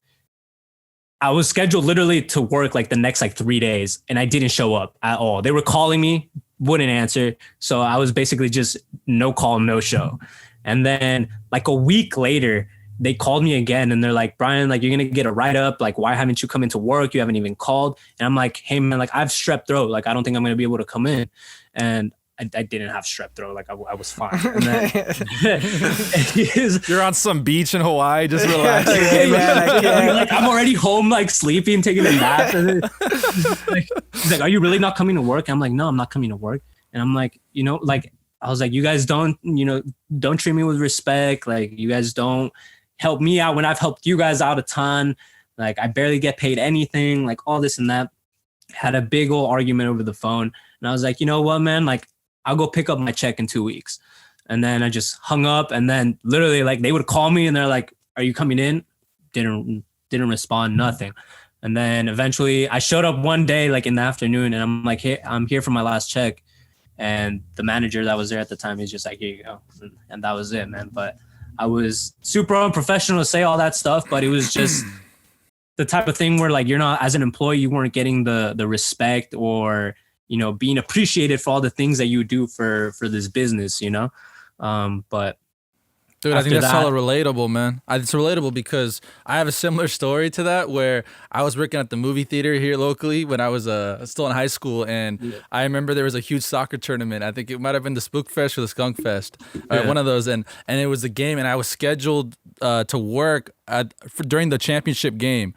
I was scheduled literally to work like the next like 3 days, and I didn't show up at all. They were calling me, wouldn't answer. So I was basically just no call, no show. And then like a week later, they called me again, and they're like, Bryan, like, you're going to get a write-up. Like, why haven't you come into work? You haven't even called. And I'm like, hey man, like I have strep throat. Like, I don't think I'm going to be able to come in. And I didn't have strep throat. Like I was fine. And then You're on some beach in Hawaii, just relaxing. Hey, man, like I'm already home, like sleeping, taking a nap. And he's like, are you really not coming to work? I'm like, no, I'm not coming to work. And I'm like, you know, like I was like, you guys don't treat me with respect. Like you guys don't help me out when I've helped you guys out a ton. Like I barely get paid anything, like all this and that. Had a big old argument over the phone. And I was like, you know what, man, like I'll go pick up my check in 2 weeks. And then I just hung up, and then literally like they would call me and they're like, are you coming in? Didn't respond, nothing. And then eventually I showed up one day, like in the afternoon, and I'm like, hey, I'm here for my last check. And the manager that was there at the time, he's just like, here you go. And that was it, man. But I was super unprofessional to say all that stuff, but it was just the type of thing where like you're not, as an employee, you weren't getting the respect or, you know, being appreciated for all the things that you do for this business, you know? But dude, I think that's hella relatable, man. It's relatable because I have a similar story to that where I was working at the movie theater here locally when I was still in high school, and I remember there was a huge soccer tournament. I think it might have been the Spook Fest or the Skunk Fest, one of those, and it was a game, and I was scheduled to work during the championship game,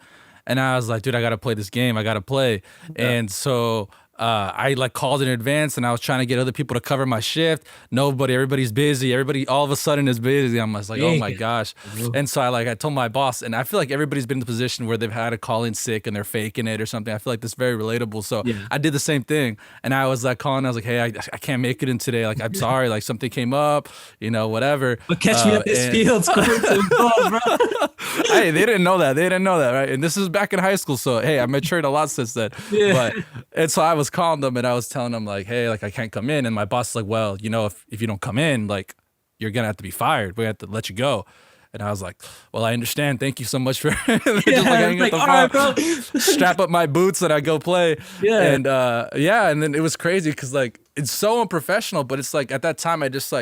and I was like, dude, I gotta play this game. I gotta play, and so. I like called in advance, and I was trying to get other people to cover my shift. Everybody's busy. Everybody all of a sudden is busy. I'm just like, oh my gosh. And so I told my boss, and I feel like everybody's been in the position where they've had to call in sick and they're faking it or something. I feel like this is very relatable. So I did the same thing, and I was like calling. I was like, hey, I can't make it in today. Like, I'm sorry. Like something came up, you know, whatever. But catch me at this field. Hey, they didn't know that. They didn't know that, right? And this is back in high school. So hey, I matured a lot since then. And so I was calling them, and I was telling them like, hey, like I can't come in. And my boss was like, well, you know, if you don't come in, like you're gonna have to be fired. We have to let you go. And I was like, well, I understand. Thank you so much for just hanging up the phone, strap up my boots, and I go play. And and then it was crazy because like it's so unprofessional, but it's like at that time I just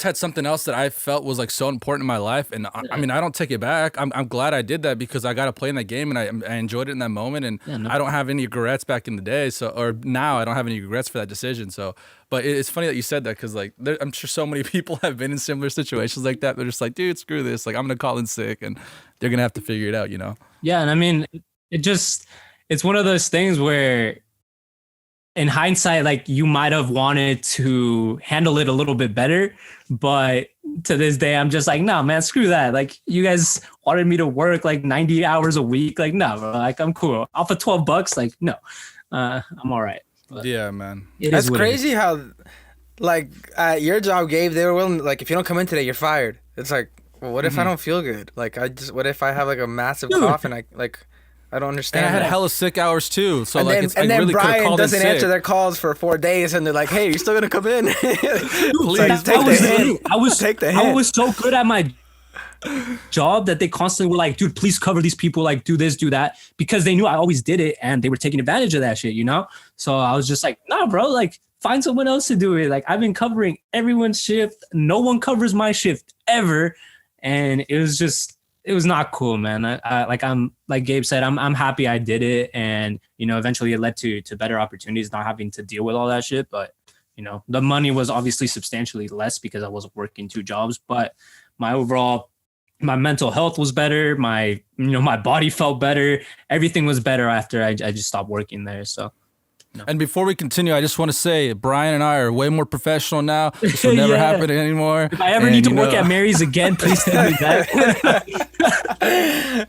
had something else that I felt was like so important in my life, and I mean I don't take it back. I'm glad I did that because I got to play in that game, and I enjoyed it in that moment, and I don't have any regrets back in the day. So or now I don't have any regrets for that decision. So, but it's funny that you said that because like I'm sure so many people have been in similar situations like that. They're just like, dude, screw this. Like I'm gonna call in sick, and they're gonna have to figure it out, you know? Yeah, and I mean it's one of those things where. In hindsight, like you might have wanted to handle it a little bit better, but to this day, I'm just like, no, man, screw that. Like you guys wanted me to work like 90 hours a week. Like, no, bro, like I'm cool. Off of $12, like, no, I'm all right. But yeah, man. That's crazy how like at your job, Gabe, they were willing. Like, if you don't come in today, you're fired. It's like, well, what if I don't feel good? Like, what if I have like a massive Dude. cough and I don't understand. And I had that. hella sick hours too. So And like, then, it's, and I then really could have Bryan called in doesn't sick. answer their calls for 4 days, and they're like, "Hey, you're still gonna come in?" Please, Like, take the hint. I was Take the I hint. was so good at my job that they constantly were like, dude, please cover these people, like do this, do that, because they knew I always did it and they were taking advantage of that shit, you know? So I was just like, nah, bro, like find someone else to do it. Like I've been covering everyone's shift. No one covers my shift ever. And it was not cool, man. I'm like Gabe said, I'm happy I did it. And, you know, eventually it led to better opportunities, not having to deal with all that shit. But, you know, the money was obviously substantially less because I wasn't working 2 jobs, but my mental health was better. My body felt better. Everything was better after I just stopped working there. So. No. And before we continue, I just want to say Bryan and I are way more professional now. This will never happen anymore. If I ever need to work at Mary's again, please send me back.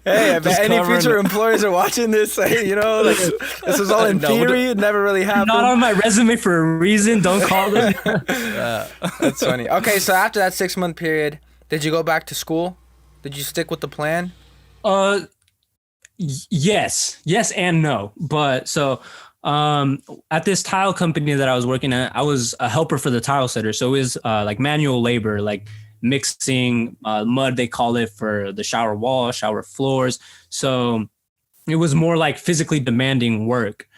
Hey, if any future employers are watching this, you know, like this was all in theory. It never really happened. Not on my resume for a reason. Don't call them. That's funny. Okay, so after that 6-month period, did you go back to school? Did you stick with the plan? Yes and no. But so at this tile company that I was working at, I was a helper for the tile setter. So it was like manual labor, like mixing mud, they call it, for the shower wall, shower floors. So it was more like physically demanding work.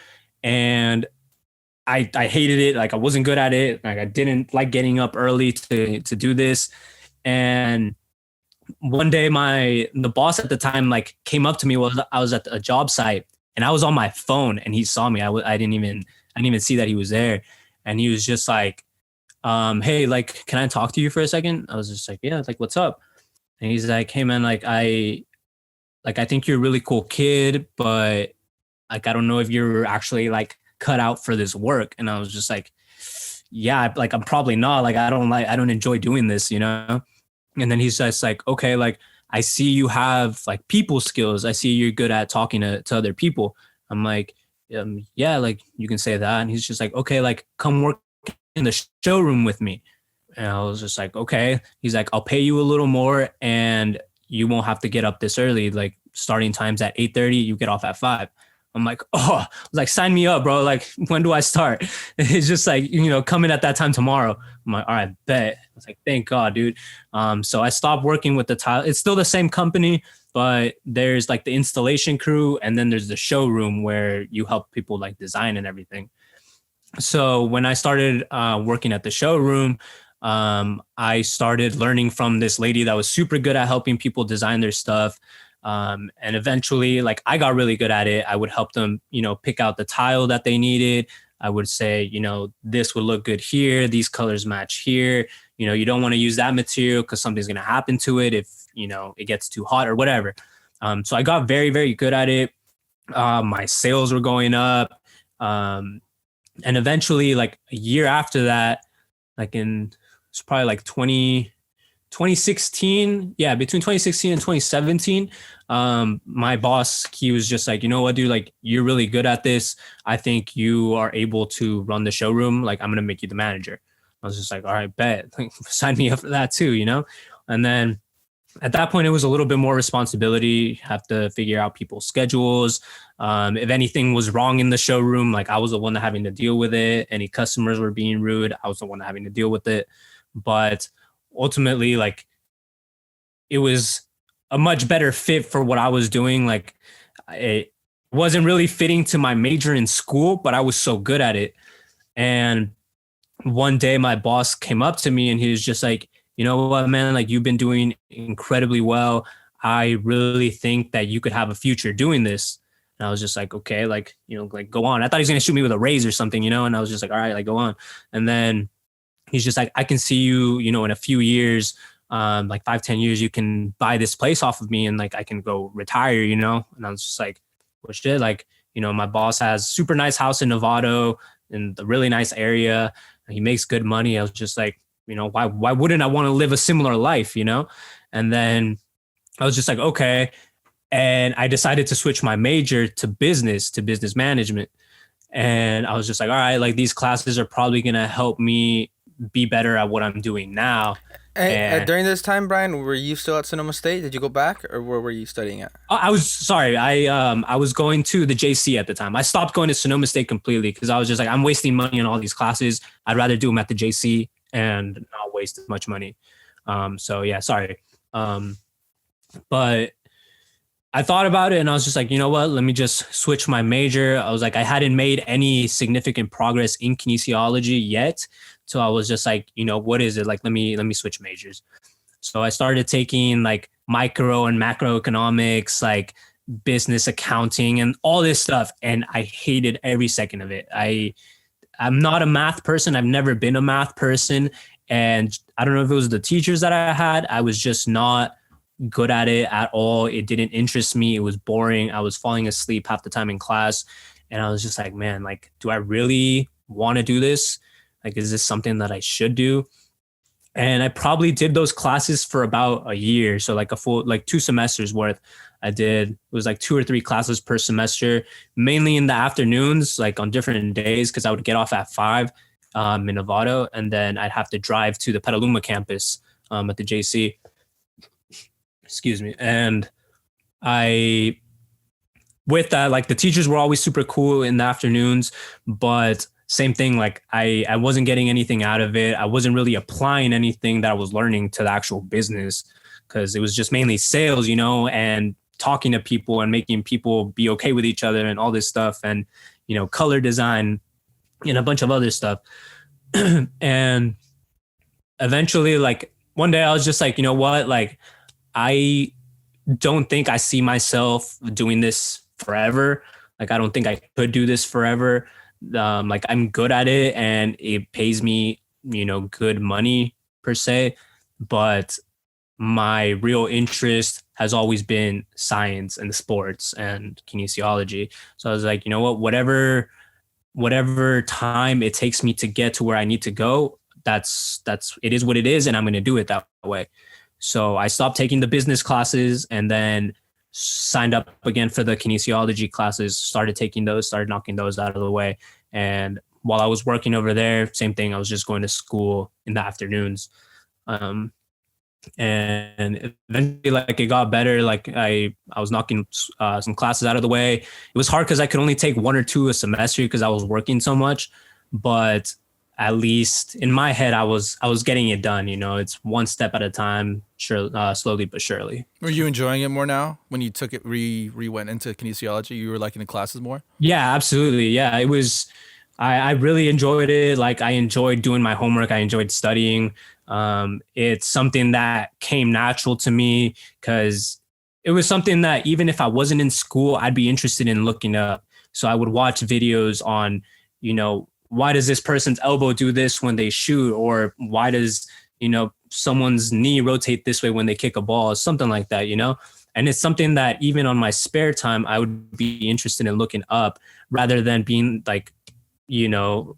And I hated it. Like I wasn't good at it. Like I didn't like getting up early to do this. And one day the boss at the time like came up to me while I was at a job site, and I was on my phone and he saw me. I didn't even see that he was there. And he was just like, hey, like, can I talk to you for a second? I was just like, yeah, like, what's up? And he's like, hey man, I think you're a really cool kid, but like, I don't know if you're actually like cut out for this work. And I was just like, yeah, like, I'm probably not. Like, I don't enjoy doing this, you know? And then he's just like, okay, like, I see you have like people skills. I see you're good at talking to other people. I'm like, yeah, like you can say that. And he's just like, okay, like come work in the showroom with me. And I was just like, okay. He's like, I'll pay you a little more and you won't have to get up this early. Like starting times at 8:30, you get off at 5. I'm like, oh, I was like, sign me up, bro. Like, when do I start? It's just like, you know, come in at that time tomorrow. I'm like, all right, bet. I was like, thank God, dude. So I stopped working with the tile. It's still the same company, but there's like the installation crew, and then there's the showroom where you help people like design and everything. So when I started working at the showroom, I started learning from this lady that was super good at helping people design their stuff. And eventually, like, I got really good at it. I would help them, you know, pick out the tile that they needed. I would say, you know, this would look good here. These colors match here. You know, you don't want to use that material because something's going to happen to it if, you know, it gets too hot or whatever. So I got very, very good at it. My sales were going up. And eventually, like a year after that, like it's probably like 2016. Yeah, between 2016 and 2017, my boss, he was just like, you know what, dude, like you're really good at this. I think you are able to run the showroom. Like, I'm going to make you the manager. I was just like, all right, bet. Like, sign me up for that too, you know? And then at that point, it was a little bit more responsibility. Have to figure out people's schedules. If anything was wrong in the showroom, like I was the one having to deal with it. Any customers were being rude, I was the one having to deal with it. But ultimately, like, it was a much better fit for what I was doing. Like, it wasn't really fitting to my major in school, but I was so good at it. And one day my boss came up to me and he was just like, you know what, man, like you've been doing incredibly well. I really think that you could have a future doing this. And I was just like, okay, like, you know, like go on. I thought he was going to shoot me with a raise or something, you know? And I was just like, all right, like go on. And then he's just like, I can see you, you know, in a few years, like 5-10 years, you can buy this place off of me and like I can go retire, you know? And I was just like, well, shit, like, you know, my boss has super nice house in Novato in a really nice area. He makes good money. I was just like, you know, why wouldn't I want to live a similar life, you know? And then I was just like, okay. And I decided to switch my major to business management. And I was just like, all right, like these classes are probably going to help me be better at what I'm doing now. Hey, And during this time, Brian, were you still at Sonoma State? Did you go back, or where were you studying at? I was sorry. I was going to the JC at the time. I stopped going to Sonoma State completely because I was just like, I'm wasting money on all these classes. I'd rather do them at the JC and not waste as much money. So yeah, sorry. But I thought about it and I was just like, you know what? Let me just switch my major. I was like, I hadn't made any significant progress in kinesiology yet. So I was just like, you know, what is it? Like, let me switch majors. So I started taking like micro and macroeconomics, like business accounting and all this stuff. And I hated every second of it. I'm not a math person. I've never been a math person. And I don't know if it was the teachers that I had. I was just not good at it at all. It didn't interest me. It was boring. I was falling asleep half the time in class. And I was just like, man, like, do I really want to do this? Like, is this something that I should do? And I probably did those classes for about a year. So like a full, like 2 semesters worth. It was like 2 or 3 classes per semester, mainly in the afternoons, like on different days, because I would get off at 5 in Novato. And then I'd have to drive to the Petaluma campus at the JC. Excuse me. And with that, like the teachers were always super cool in the afternoons, but same thing, like I wasn't getting anything out of it. I wasn't really applying anything that I was learning to the actual business because it was just mainly sales, you know, and talking to people and making people be okay with each other and all this stuff and, you know, color design and a bunch of other stuff. And eventually, like one day I was just like, you know what, like I don't think I see myself doing this forever. Like, I don't think I could do this forever. Like I'm good at it and it pays me, you know, good money per se, but my real interest has always been science and sports and kinesiology. So I was like, you know what, whatever time it takes me to get to where I need to go, that's it is what it is. And I'm going to do it that way. So I stopped taking the business classes and then signed up again for the kinesiology classes, started taking those, started knocking those out of the way. And while I was working over there, same thing, I was just going to school in the afternoons. And eventually, like, it got better. Like I was knocking some classes out of the way. It was hard because I could only take 1 or 2 a semester because I was working so much, but at least in my head, I was getting it done. You know, it's one step at a time, sure, slowly but surely. Were you enjoying it more now when you took it, went into kinesiology? You were liking the classes more? Yeah, absolutely. Yeah, it was. I really enjoyed it. Like I enjoyed doing my homework. I enjoyed studying. It's something that came natural to me because it was something that even if I wasn't in school, I'd be interested in looking up. So I would watch videos on, you know, why does this person's elbow do this when they shoot? Or why does, you know, someone's knee rotate this way when they kick a ball? Something like that, you know? And it's something that even on my spare time, I would be interested in looking up rather than being like, you know,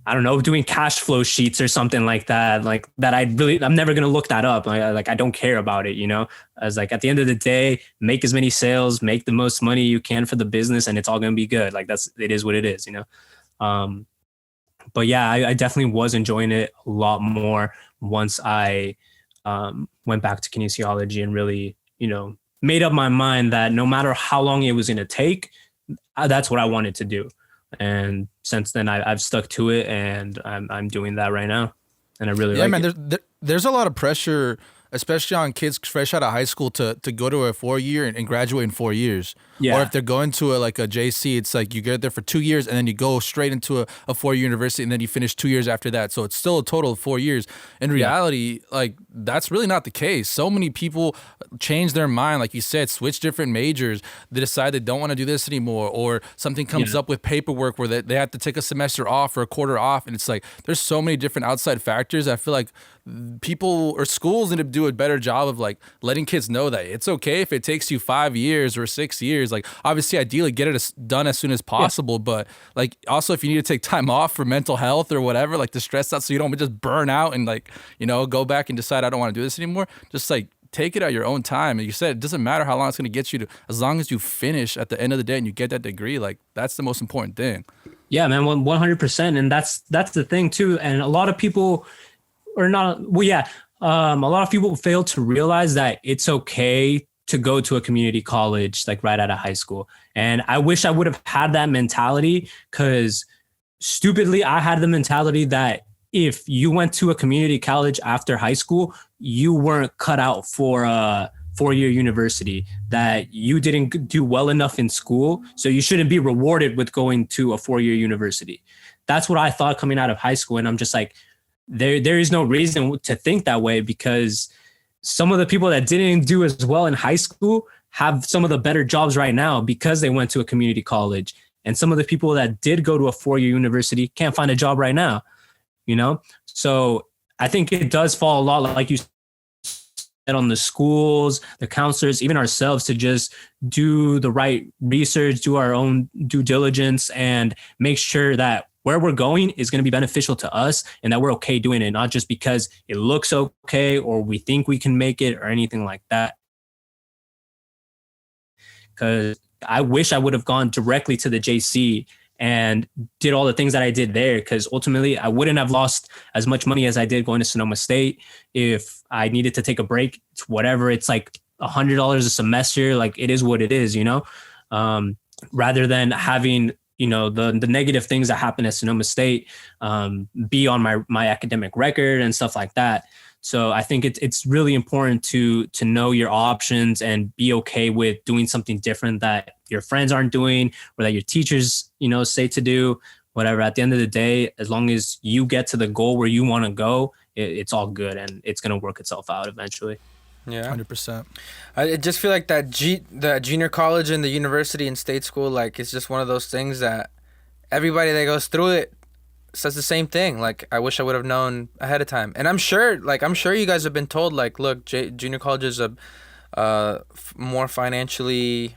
I don't know, doing cash flow sheets or something like that. Like that, I'm never going to look that up. Like I don't care about it, you know, as like at the end of the day, make as many sales, make the most money you can for the business and it's all going to be good. Like it is what it is, you know? But yeah, I definitely was enjoying it a lot more once I went back to kinesiology and really, you know, made up my mind that no matter how long it was going to take, that's what I wanted to do. And since then, I've stuck to it, and I'm doing that right now, and I really like it. Man. There's a lot of pressure, especially on kids fresh out of high school to go to a 4-year and graduate in 4 years. Yeah. Or if they're going to a JC, it's like you get there for 2 years and then you go straight into a 4-year university and then you finish 2 years after that. So it's still a total of 4 years. In reality, like that's really not the case. So many people change their mind, like you said, switch different majors. They decide they don't want to do this anymore, or something comes up with paperwork where they have to take a semester off or a quarter off. And it's like there's so many different outside factors. I feel like people or schools need to do a better job of like letting kids know that it's okay if it takes you 5 years or 6 years. Like obviously ideally get it done as soon as possible, but like also if you need to take time off for mental health or whatever, like to stress out so you don't just burn out and like, you know, go back and decide I don't want to do this anymore. Just like take it at your own time. And you said it doesn't matter how long it's going to get you to, as long as you finish at the end of the day and you get that degree, like that's the most important thing. Yeah, man, 100%. And that's the thing too. And a lot of people are not, well, yeah, a lot of people fail to realize that it's okay to go to a community college like right out of high school. And I wish I would have had that mentality, because stupidly, I had the mentality that if you went to a community college after high school, you weren't cut out for a 4-year university, that you didn't do well enough in school, so you shouldn't be rewarded with going to a 4-year university. That's what I thought coming out of high school. And I'm just like, there is no reason to think that way, because some of the people that didn't do as well in high school have some of the better jobs right now because they went to a community college. And some of the people that did go to a 4-year university can't find a job right now, you know? So I think it does fall a lot, like you said, on the schools, the counselors, even ourselves, to just do the right research, do our own due diligence, and make sure that where we're going is going to be beneficial to us, and that we're okay doing it, not just because it looks okay or we think we can make it or anything like that. Because I wish I would have gone directly to the JC and did all the things that I did there, because ultimately I wouldn't have lost as much money as I did going to Sonoma State. If I needed to take a break, whatever, it's like $100 a semester. Like, it is what it is, you know, rather than having, you know, the negative things that happen at Sonoma State be on my academic record and stuff like that. So I think it's really important to know your options and be okay with doing something different that your friends aren't doing, or that your teachers, you know, say to do, whatever. At the end of the day, as long as you get to the goal where you want to go, it's all good, and it's going to work itself out eventually. Yeah, 100%. I just feel like the junior college and the university and state school, like, it's just one of those things that everybody that goes through it says the same thing. Like, I wish I would have known ahead of time. And I'm sure you guys have been told, like, look, junior college is a more financially,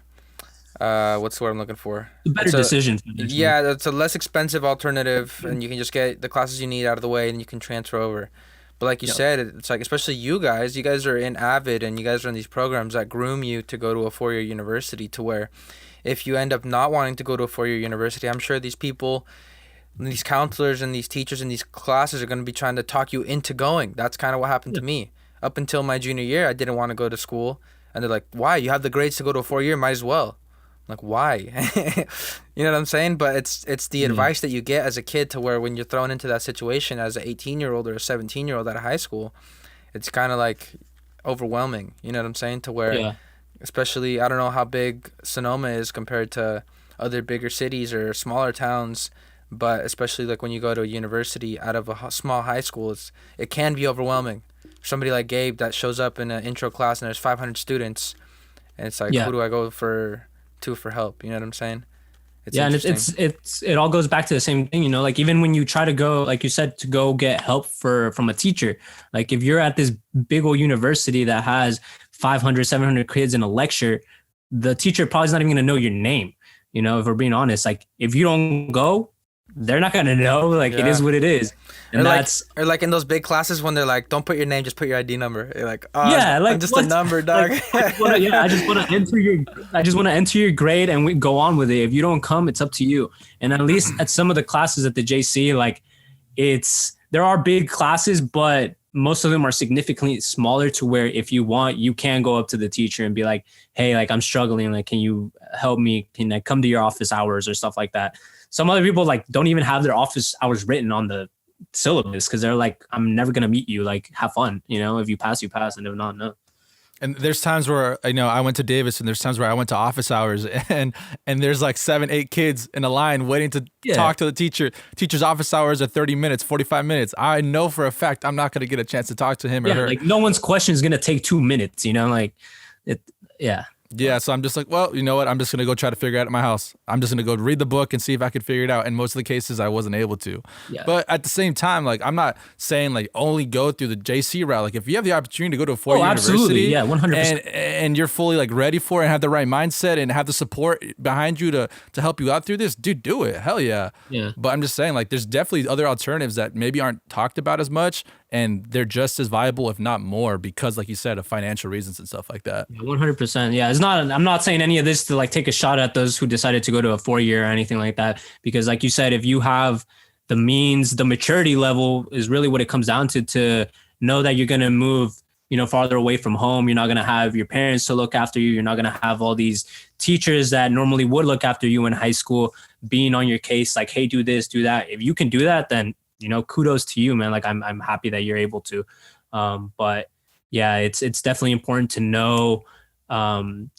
what's the word I'm looking for? A better decision. Yeah, it's a less expensive alternative, and you can just get the classes you need out of the way, and you can transfer over. But like you said, it's like, especially you guys are in Avid, and you guys are in these programs that groom you to go to a 4-year university, to where if you end up not wanting to go to a 4-year university, I'm sure these people, these counselors and these teachers in these classes are going to be trying to talk you into going. That's kind of what happened to me. Up until my junior year, I didn't want to go to school. And they're like, why? You have the grades to go to a 4-year, might as well. I'm like, why? You know what I'm saying? But it's the advice that you get as a kid, to where when you're thrown into that situation as an 18-year-old or a 17-year-old out of high school, it's kind of like overwhelming. You know what I'm saying? To where, especially, I don't know how big Sonoma is compared to other bigger cities or smaller towns, but especially like when you go to a university out of a small high school, it can be overwhelming. Somebody like Gabe that shows up in an intro class and there's 500 students, and it's like, who do I go to for help? You know what I'm saying? And it all goes back to the same thing, you know, like, even when you try to go, like you said, to go get help from a teacher, like, if you're at this big old university that has 500, 700 kids in a lecture, the teacher probably is not even going to know your name. You know, if we're being honest, like, if you don't go, they're not going to know. Like, it is what it is. And or like in those big classes when they're like, don't put your name, just put your ID number. You're like, oh, I'm just what? a number, dog. I just want to enter your grade, and we go on with it. If you don't come, it's up to you. And at least at some of the classes at the JC, like, there are big classes, but most of them are significantly smaller, to where if you want, you can go up to the teacher and be like, hey, like, I'm struggling. Like, can you help me? Can I come to your office hours or stuff like that? Some other people, like, don't even have their office hours written on the syllabus, because they're like, I'm never going to meet you. Like, have fun. You know, if you pass, you pass. And if not, no. And there's times where, I know, I went to Davis, and there's times where I went to office hours, and there's like 7-8 kids in a line waiting to talk to the teacher. Teacher's office hours are 30 minutes, 45 minutes. I know for a fact I'm not going to get a chance to talk to him or her. Like, no one's question is going to take 2 minutes, you know, like it. Yeah. Yeah, so I'm just like, well, you know what? I'm just going to go try to figure it out at my house. I'm just going to go read the book and see if I could figure it out. And most of the cases, I wasn't able to. Yeah. But at the same time, like, I'm not saying, like, only go through the JC route. Like, if you have the opportunity to go to a 4-year university, yeah, 100%. And you're fully, like, ready for it and have the right mindset and have the support behind you to help you out through this, dude, do it. Hell yeah. Yeah. But I'm just saying, like, there's definitely other alternatives that maybe aren't talked about as much. and they're just as viable, if not more, because like you said, of financial reasons and stuff like that. 100%. Yeah, it's not. I'm not saying any of this to like take a shot at those who decided to go to a 4-year or anything like that. Because, like you said, if you have the means, the maturity level is really what it comes down to know that you're gonna move, farther away from home. You're not gonna have your parents to look after you. You're not gonna have all these teachers that normally would look after you in high school being on your case, like, hey, do this, do that. If you can do that, then kudos to you, man. Like, I'm happy that you're able to. But yeah, it's definitely important to know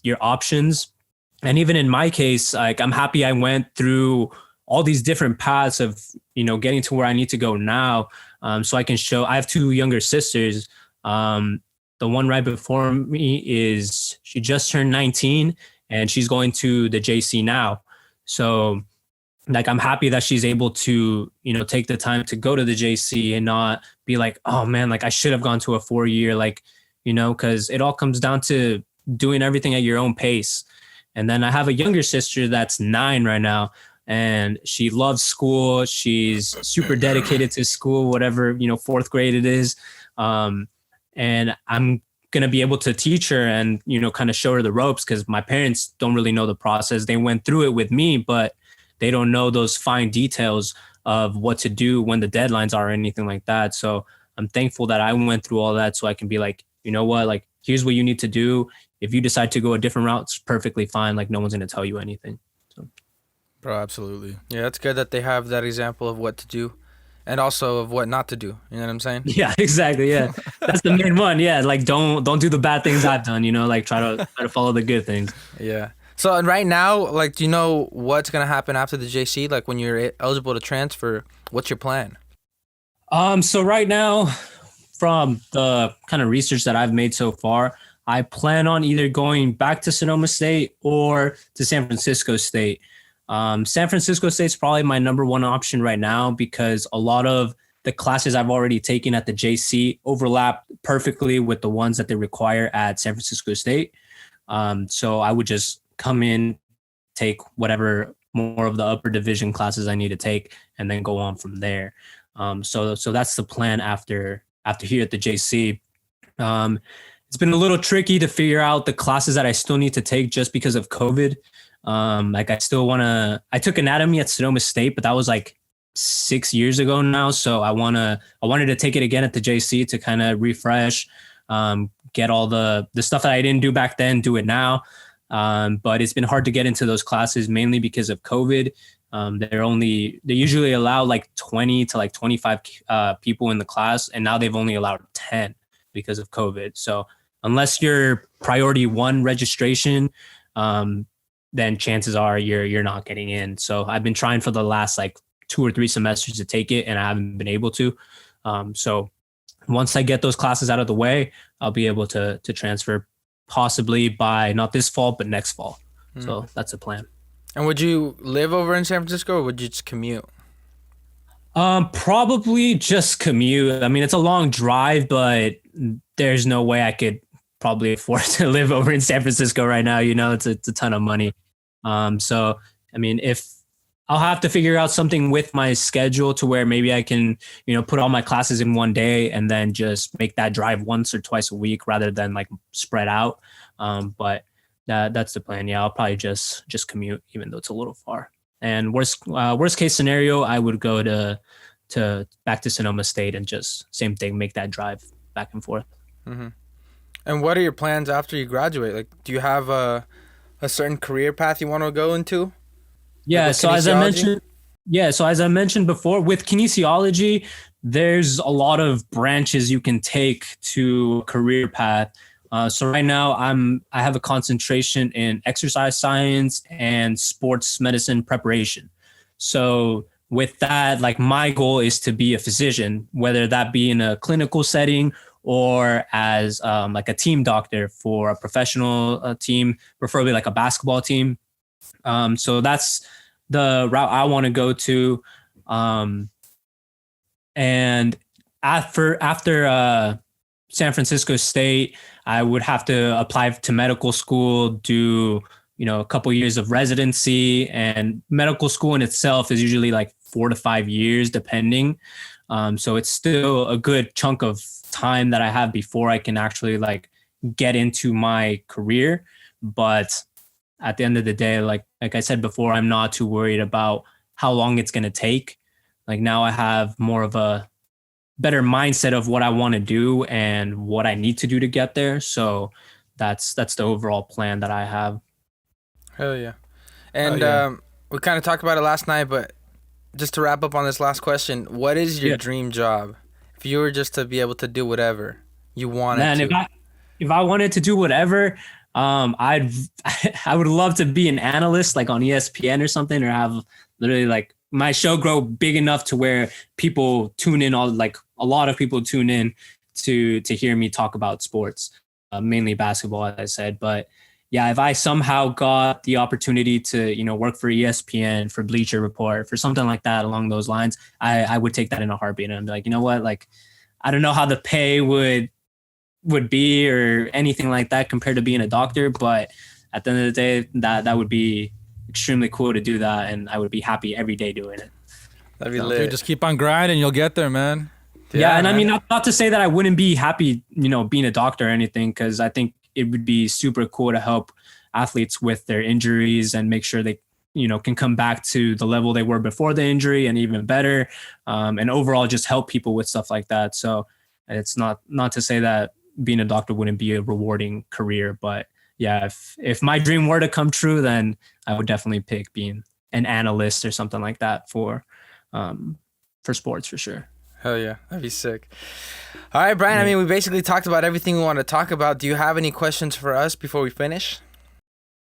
your options. And even in my case, like, I'm happy I went through all these different paths of, getting to where I need to go now. So I can show. I have 2 younger sisters. The one right before me she just turned 19 and she's going to the JC now. So, like, I'm happy that she's able to, take the time to go to the JC and not be like, oh man, like I should have gone to a 4-year, like, because it all comes down to doing everything at your own pace. And then I have a younger sister that's 9 right now, and she loves school. She's super dedicated to school, whatever, 4th grade it is. And I'm going to be able to teach her and, kind of show her the ropes, because my parents don't really know the process. They went through it with me, but they don't know those fine details of what to do when the deadlines are or anything like that. So I'm thankful that I went through all that so I can be like, you know what, like, here's what you need to do. If you decide to go a different route, it's perfectly fine. Like, no one's going to tell you anything. So, Bro, absolutely. Yeah, it's good that they have that example of what to do and also of what not to do. You know what I'm saying? yeah, exactly. Yeah. That's the main one. Yeah. Like, don't do the bad things I've done, like try to follow the good things. Yeah. So, and right now, like, do you know what's going to happen after the JC? Like, when you're eligible to transfer, what's your plan? So right now, from the kind of research that I've made so far, I plan on either going back to Sonoma State or to San Francisco State. San Francisco State's probably my number one option right now, because a lot of the classes I've already taken at the JC overlap perfectly with the ones that they require at San Francisco State. So I would just come in, take whatever more of the upper division classes I need to take, and then go on from there. So that's the plan after here at the JC. It's been a little tricky to figure out the classes that I still need to take just because of COVID. Like, I took anatomy at Sonoma State, but that was like 6 years ago now. So I wanted to take it again at the JC to kind of refresh, get all the stuff that I didn't do back then, do it now. But it's been hard to get into those classes, mainly because of COVID. They usually allow like 20 to like 25 people in the class, and now they've only allowed 10 because of COVID. So unless you're priority 1 registration, then chances are you're not getting in. So I've been trying for the last like 2 or 3 semesters to take it, and I haven't been able to. So once I get those classes out of the way, I'll be able to transfer, possibly by not this fall, but next fall. So that's the plan. And would you live over in San Francisco, or would you just commute? Probably just commute. I mean, it's a long drive, but there's no way I could probably afford to live over in San Francisco right now. It's a ton of money. So, I mean, if I'll have to figure out something with my schedule to where maybe I can, put all my classes in one day and then just make that drive once or twice a week rather than like spread out. But that's the plan. Yeah, I'll probably just commute, even though it's a little far. And worst case scenario, I would go to back to Sonoma State and just same thing, make that drive back and forth. Mm-hmm. And what are your plans after you graduate? Like, do you have a certain career path you want to go into? Yeah. Like So as I mentioned before, with kinesiology, there's a lot of branches you can take to a career path. So right now I have a concentration in exercise science and sports medicine preparation. So with that, like, my goal is to be a physician, whether that be in a clinical setting or as like a team doctor for a professional team, preferably like a basketball team. So that's the route I want to go to. And after San Francisco State, I would have to apply to medical school, do, a couple years of residency, and medical school in itself is usually like 4 to 5 years, depending. So it's still a good chunk of time that I have before I can actually like get into my career. But at the end of the day, like I said before, I'm not too worried about how long it's going to take. Like now I have more of a better mindset of what I want to do and what I need to do to get there. So that's the overall plan that I have. Hell yeah. And yeah. we kind of talked about it last night, but just to wrap up on this last question, what is your dream job? If you were just to be able to do whatever you wanted Man, to. if I wanted to do whatever, I'd I would love to be an analyst like on ESPN or something, or have literally like my show grow big enough to where people tune in, all like a lot of people tune in to hear me talk about sports, mainly basketball, as I said. But yeah, if I somehow got the opportunity to, you know, work for ESPN, for Bleacher Report, for something like that along those lines, I would take that in a heartbeat. And I'd be like, you know what, like I don't know how the pay would be or anything like that compared to being a doctor, but at the end of the day, that would be extremely cool to do that, and I would be happy every day doing it. That'd be So, lit. Dude, just keep on grinding, you'll get there, man. yeah, and man. I mean, not to say that I wouldn't be happy, you know, being a doctor or anything, because I think it would be super cool to help athletes with their injuries and make sure they, you know, can come back to the level they were before the injury and even better, and overall just help people with stuff like that. So it's not to say that being a doctor wouldn't be a rewarding career, but yeah, if my dream were to come true, then I would definitely pick being an analyst or something like that for sports for sure. Hell yeah, that'd be sick. All right, Bryan, I mean, we basically talked about everything we want to talk about. Do you have any questions for us before we finish?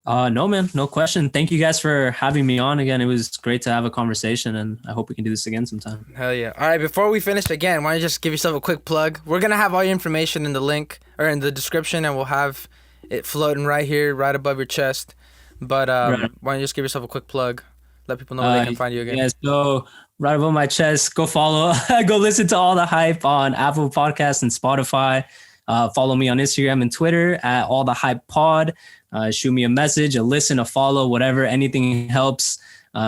No, man, no question. Thank you guys for having me on again. It was great to have a conversation, and I hope we can do this again sometime. Hell yeah. All right, before we finish again, why don't you just give yourself a quick plug? We're going to have all your information in the link or in the description, and we'll have it floating right here, right above your chest. But why don't you just give yourself a quick plug? Let people know where they can find you again. Yeah, so right above my chest, go follow, go listen to All the Hype on Apple Podcasts and Spotify. Follow me on Instagram and Twitter at All the Hype Pod. Shoot me a message, a listen, a follow, whatever, anything helps.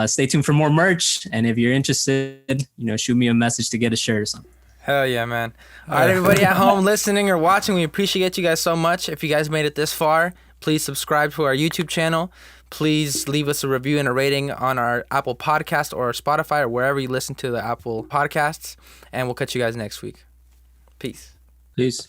Stay tuned for more merch. And if you're interested, you know, shoot me a message to get a shirt or something. Hell yeah, man. All right, everybody at home listening or watching, we appreciate you guys so much. If you guys made it this far, please subscribe to our YouTube channel. Please leave us a review and a rating on our Apple Podcast or Spotify or wherever you listen to the Apple Podcasts. And we'll catch you guys next week. Peace. Peace.